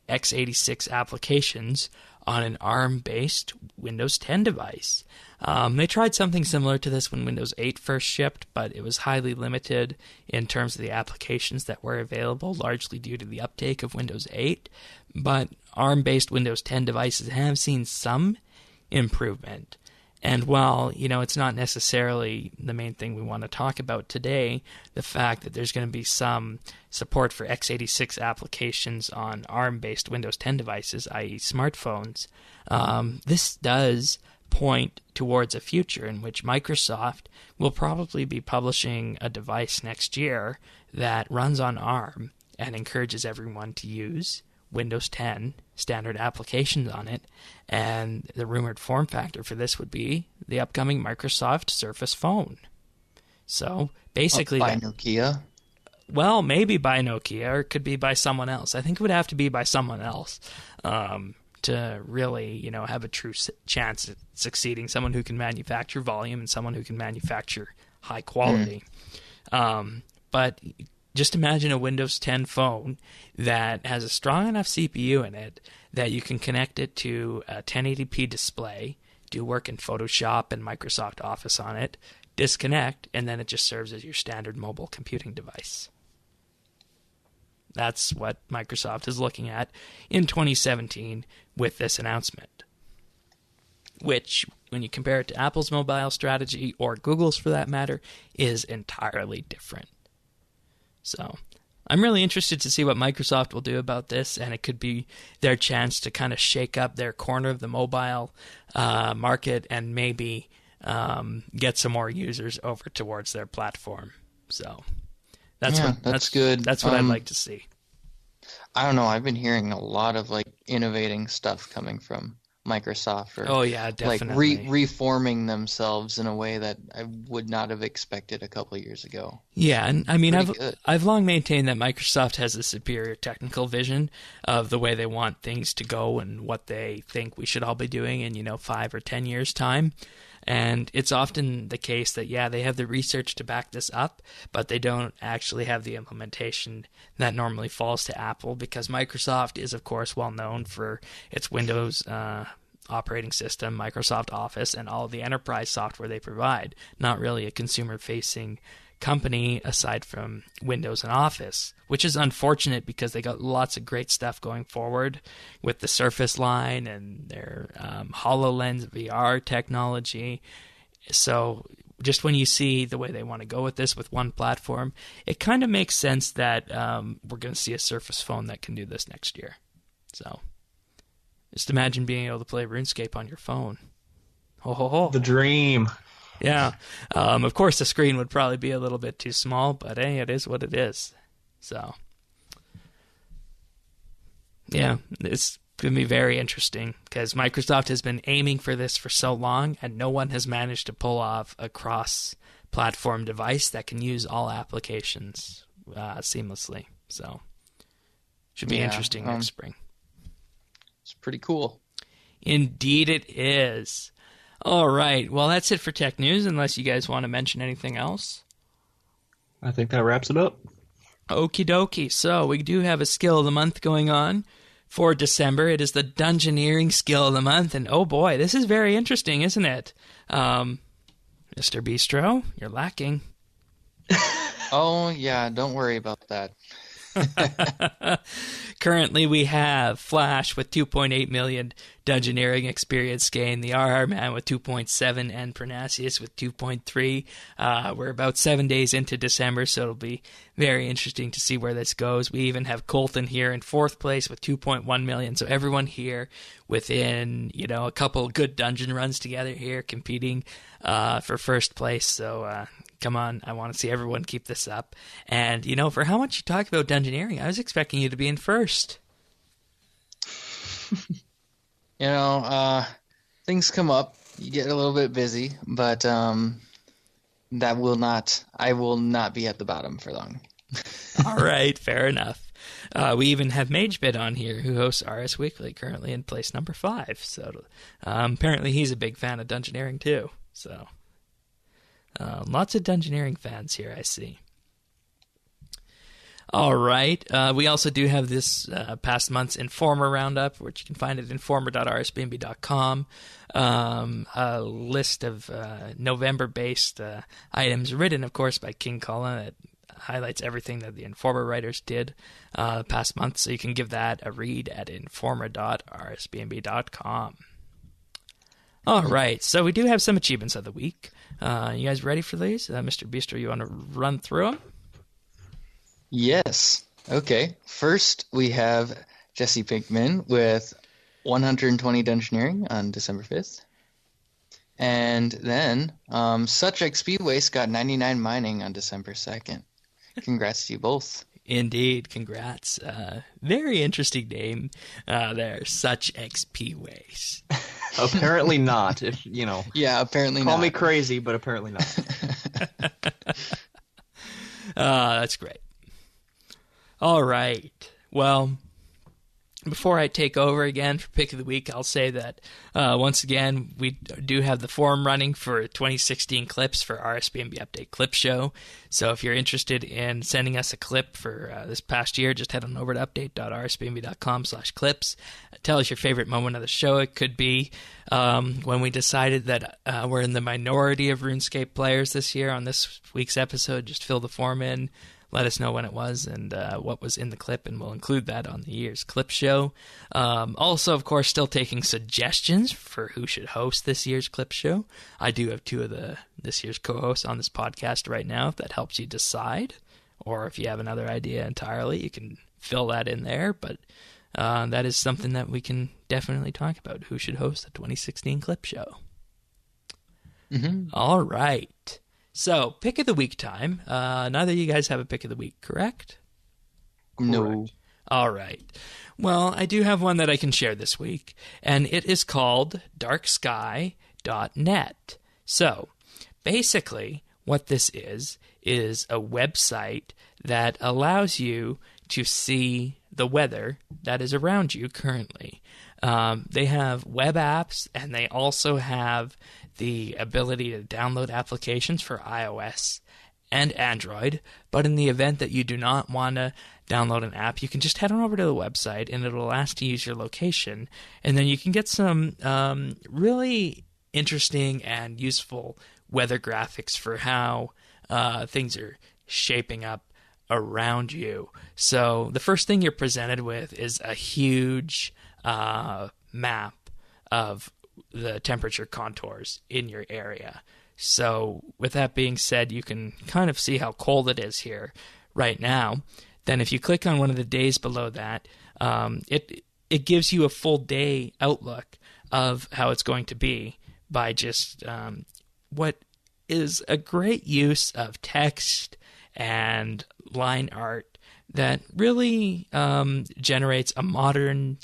x86 applications on an ARM-based Windows 10 device. They tried something similar to this when Windows 8 first shipped, but it was highly limited in terms of the applications that were available, largely due to the uptake of Windows 8. But ARM-based Windows 10 devices have seen some improvement. And while, it's not necessarily the main thing we want to talk about today, the fact that there's going to be some support for x86 applications on ARM-based Windows 10 devices, i.e. smartphones, this does point towards a future in which Microsoft will probably be publishing a device next year that runs on ARM and encourages everyone to use Windows 10 standard applications on it, and the rumored form factor for this would be the upcoming Microsoft Surface Phone. So basically, by Nokia. Well, maybe by Nokia, or it could be by someone else. I think it would have to be by someone else to really, have a true chance at succeeding. Someone who can manufacture volume and someone who can manufacture high quality. But just imagine a Windows 10 phone that has a strong enough CPU in it that you can connect it to a 1080p display, do work in Photoshop and Microsoft Office on it, disconnect, and then it just serves as your standard mobile computing device. that's what Microsoft is looking at in 2017 with this announcement. Which, when you compare it to Apple's mobile strategy, or Google's for that matter, is entirely different. So, I'm really interested to see what Microsoft will do about this, and it could be their chance to kind of shake up their corner of the mobile market and maybe get some more users over towards their platform. So, that's good. That's what I'd like to see. I don't know. I've been hearing a lot of like innovating stuff coming from Microsoft, or definitely. like reforming themselves in a way that I would not have expected a couple of years ago. Yeah, and I mean, I've long maintained that Microsoft has a superior technical vision of the way they want things to go and what they think we should all be doing in 5 or 10 years' time. And it's often the case that, they have the research to back this up, but they don't actually have the implementation that normally falls to Apple, because Microsoft is, of course, well known for its Windows operating system, Microsoft Office, and all of the enterprise software they provide. Not really a consumer-facing company aside from Windows and Office, which is unfortunate because they got lots of great stuff going forward with the Surface line and their HoloLens VR technology. So just when you see the way they want to go with this with one platform, it kind of makes sense that we're going to see a Surface phone that can do this next year. So just imagine being able to play RuneScape on your phone. Ho, ho, ho. The dream. Yeah. Of course, the screen would probably be a little bit too small, but hey, it is what it is. So, yeah, it's going to be very interesting because Microsoft has been aiming for this for so long, and no one has managed to pull off a cross-platform device that can use all applications seamlessly. So, should be interesting next spring. It's pretty cool. Indeed it is. All right. Well, that's it for tech news, unless you guys want to mention anything else. I think that wraps it up. Okie dokie. So we do have a skill of the month going on for December. It is the Dungeoneering skill of the month. And oh boy, this is very interesting, isn't it? Mr. Bistro, you're lacking. Oh, yeah. Don't worry about that. Currently, we have Flash with 2.8 million Dungeoneering experience gain, the RR Man with 2.7, and Pernasius with 2.3. We're about 7 days into December, so it'll be very interesting to see where this goes. We even have Colton here in 4th place with 2.1 million, so everyone here within, a couple good dungeon runs together here competing for 1st place, so come on, I want to see everyone keep this up. And, for how much you talk about Dungeoneering, I was expecting you to be in 1st. Things come up. You get a little bit busy, but I will not be at the bottom for long. All right, fair enough. We even have MageBit on here, who hosts RS Weekly, currently in place number 5. So apparently he's a big fan of Dungeoneering too. So lots of Dungeoneering fans here, I see. All right. We also do have this past month's Informer Roundup, which you can find at informer.rsbnb.com. A list of November-based items written, of course, by King Cullen that highlights everything that the Informer writers did past month. So you can give that a read at informer.rsbnb.com. All right. So we do have some achievements of the week. You guys ready for these? Mr. Bistro, you want to run through them? Yes. Okay. First, we have Jesse Pinkman with 120 Dungeoneering on December 5th. And then Such XP Waste got 99 Mining on December 2nd. Congrats to you both. Indeed. Congrats. Very interesting name there. Such XP Waste. Apparently not. Yeah, apparently Call not. me crazy, but apparently not. That's great. All right. Well, before I take over again for Pick of the Week, I'll say that once again, we do have the forum running for 2016 clips for RSBANDB Update Clip Show. So if you're interested in sending us a clip for this past year, just head on over to update.rsbnb.com/clips. Tell us your favorite moment of the show. It could be when we decided that we're in the minority of RuneScape players this year on this week's episode. Just fill the form in. let us know when it was and what was in the clip, and we'll include that on the year's clip show. Also, of course, still taking suggestions for who should host this year's clip show. I do have two of this year's co-hosts on this podcast right now, if that helps you decide. Or if you have another idea entirely, you can fill that in there. But that is something that we can definitely talk about, who should host the 2016 clip show. Mm-hmm. All right. So, pick of the week time. Neither of you guys have a pick of the week, correct? No. All right. Well, I do have one that I can share this week, and it is called darksky.net. So, basically, what this is a website that allows you to see the weather that is around you currently. They have web apps, and they also have the ability to download applications for iOS and Android. But in the event that you do not want to download an app, you can just head on over to the website, and it'll ask to use your location. And then you can get some really interesting and useful weather graphics for how things are shaping up around you. So the first thing you're presented with is a huge map of the temperature contours in your area. So with that being said, you can kind of see how cold it is here right now. Then if you click on one of the days below that, it gives you a full day outlook of how it's going to be by just what is a great use of text and line art that really generates a modern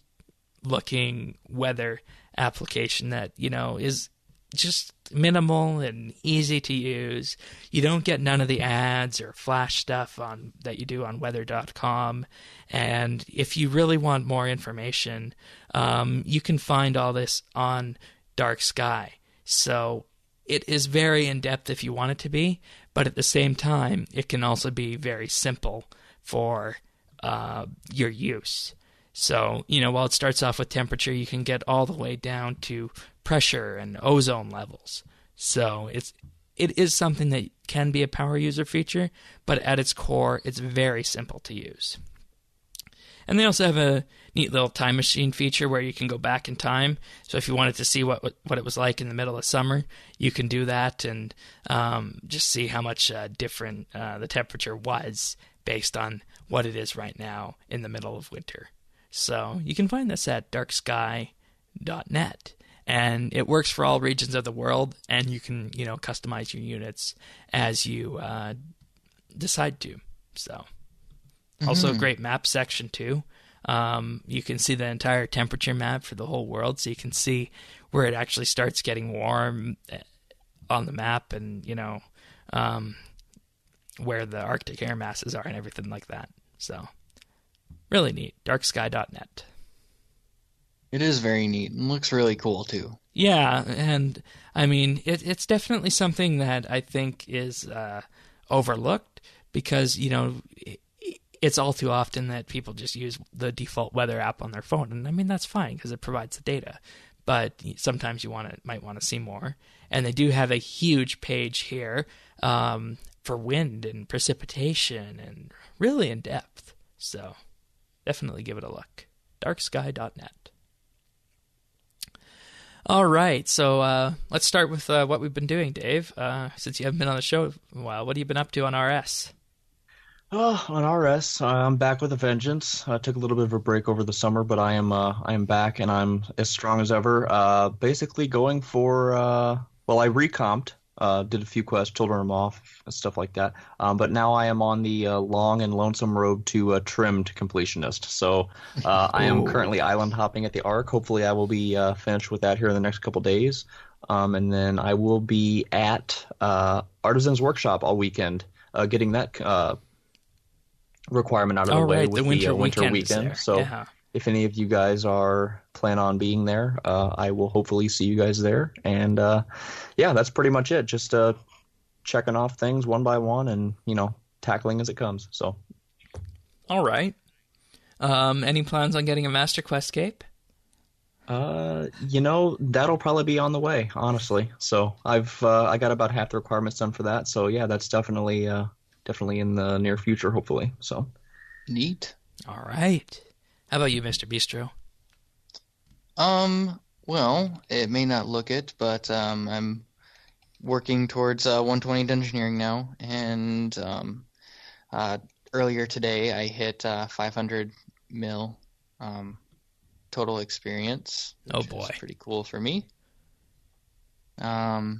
looking weather application that, is just minimal and easy to use. You don't get none of the ads or flash stuff that you do on weather.com. And if you really want more information, you can find all this on Dark Sky. So it is very in-depth if you want it to be, but at the same time, it can also be very simple for your use. So, while it starts off with temperature, you can get all the way down to pressure and ozone levels. So it is something that can be a power user feature, but at its core, it's very simple to use. And they also have a neat little time machine feature where you can go back in time. So if you wanted to see what it was like in the middle of summer, you can do that and just see how much different the temperature was based on what it is right now in the middle of winter. So you can find this at darksky.net. And it works for all regions of the world, and you can, customize your units as you decide to. So, also a great map section too. You can see the entire temperature map for the whole world, so you can see where it actually starts getting warm on the map, and where the Arctic air masses are and everything like that. So, really neat. Darksky.net. It is very neat and looks really cool too. Yeah, and I mean, it's definitely something that I think is overlooked because, it's all too often that people just use the default weather app on their phone. And I mean, that's fine because it provides the data. But sometimes you might want to see more. And they do have a huge page here for wind and precipitation and really in depth. So definitely give it a look. darksky.net. All right, so let's start with what we've been doing, Dave. Since you haven't been on the show in a while, what have you been up to on RS? On RS, I'm back with a vengeance. I took a little bit of a break over the summer, but I am back and I'm as strong as ever. Basically going for I recomped, did a few quests, children them off, stuff like that. But now I am on the long and lonesome road to trimmed completionist. So I am currently island hopping at the Ark. Hopefully I will be finished with that here in the next couple days. And then I will be at Artisan's Workshop all weekend, getting that requirement out of the way with the winter weekend. So yeah. If any of you guys plan on being there, I will hopefully see you guys there. And that's pretty much it. Just checking off things one by one and, tackling as it comes. So, all right. Any plans on getting a Master Quest cape? That'll probably be on the way, honestly. So I got about half the requirements done for that. So yeah, that's definitely definitely in the near future, hopefully. So Neat. All right. How about you, Mr. Bistro? Well, it may not look it, but I'm working towards 120 engineering now, and earlier today I hit 500 mil total experience, which Oh boy. is pretty cool for me. Not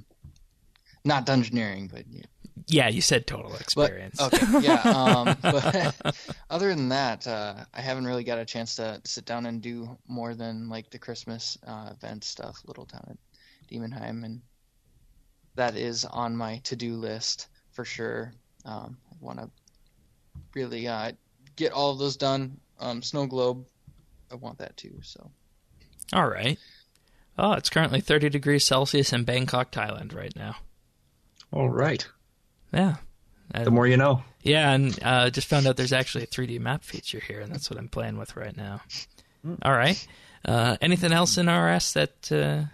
dungeoneering, but yeah. Yeah, you said total experience. But, okay, yeah. But other than that, I haven't really got a chance to sit down and do more than like the Christmas event stuff, Little Town at Demonheim, and that is on my to-do list for sure. I want to really get all of those done. Snow Globe, I want that too. So. All right. Oh, it's currently 30 degrees Celsius in Bangkok, Thailand right now. all right. Yeah. The more you know. Yeah, and just found out there's actually a 3D map feature here, and that's what I'm playing with right now. All right. Anything else in RS that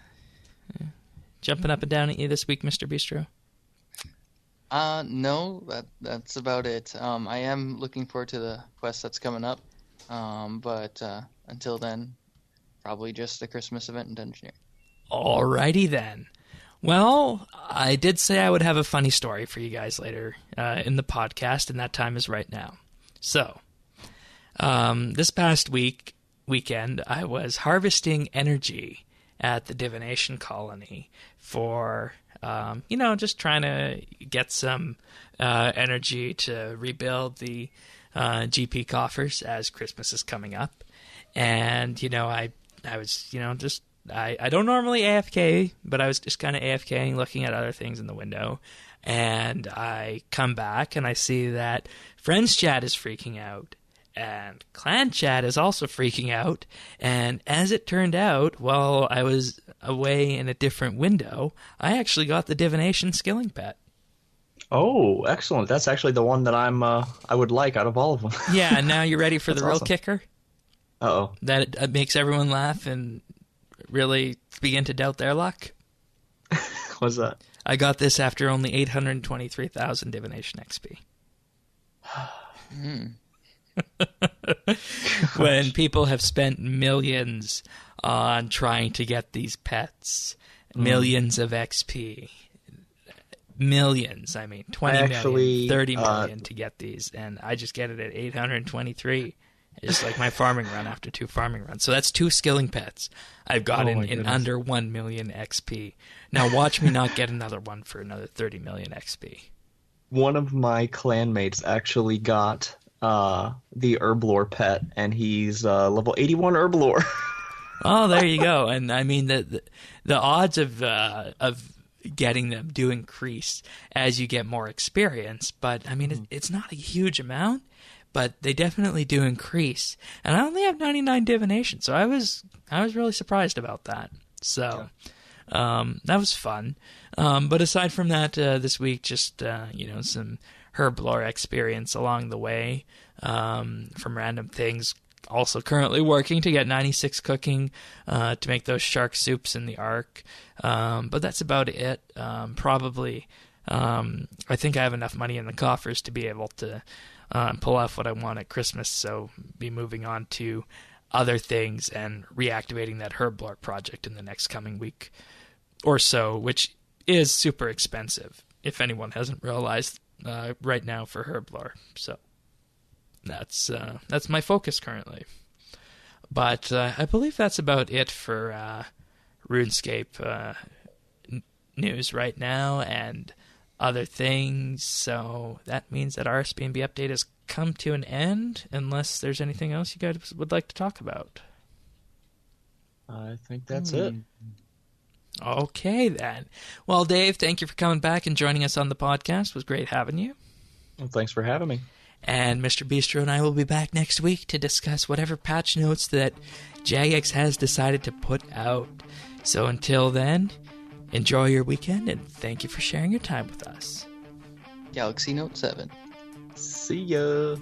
jumping up and down at you this week, Mr. Bistro? No, that's about it. I am looking forward to the quest that's coming up, but until then, probably just the Christmas event in Dungeoneering. Alrighty then. Well, I did say I would have a funny story for you guys later in the podcast, and that time is right now. So, this past weekend, I was harvesting energy at the divination colony for, just trying to get some energy to rebuild the GP coffers as Christmas is coming up. And, I was, I don't normally AFK, but I was just kind of AFKing, looking at other things in the window. And I come back and I see that Friends Chat is freaking out. And Clan Chat is also freaking out. And as it turned out, while I was away in a different window, I actually got the divination skilling pet. Oh, excellent. That's actually the one that I would like out of all of them. Yeah, and now you're ready for the real awesome. kicker? Uh-oh. That it makes everyone laugh and really begin to doubt their luck. What's that? I got this after only 823,000 divination XP. When people have spent millions on trying to get these pets, millions of XP, millions, 20 million, 30 million to get these, and I just get it at 823. It's like my farming run after 2 farming runs. So that's 2 skilling pets I've got in under 1 million XP. Now watch me not get another one for another 30 million XP. One of my clanmates actually got the Herblore pet, and he's level 81 Herblore. Oh, there you go. And the odds of getting them do increase as you get more experience, but it's not a huge amount. But they definitely do increase, and I only have 99 divination, so I was really surprised about that. So that was fun. But aside from that, this week just some herblore experience along the way from random things. Also currently working to get 96 cooking to make those shark soups in the Ark. But that's about it. Probably I think I have enough money in the coffers to be able to pull off what I want at Christmas, so be moving on to other things and reactivating that herblore project in the next coming week or so, which is super expensive, if anyone hasn't realized right now for herblore. So that's my focus currently. But I believe that's about it for RuneScape news right now and other things. So that means that RSBANDB update has come to an end, unless there's anything else you guys would like to talk about. I think that's it. Okay, then. Well, Dave, thank you for coming back and joining us on the podcast. It was great having you. Well, thanks for having me. And Mr. Bistro and I will be back next week to discuss whatever patch notes that Jagex has decided to put out. So until then, enjoy your weekend, and thank you for sharing your time with us. Galaxy Note 7. See ya.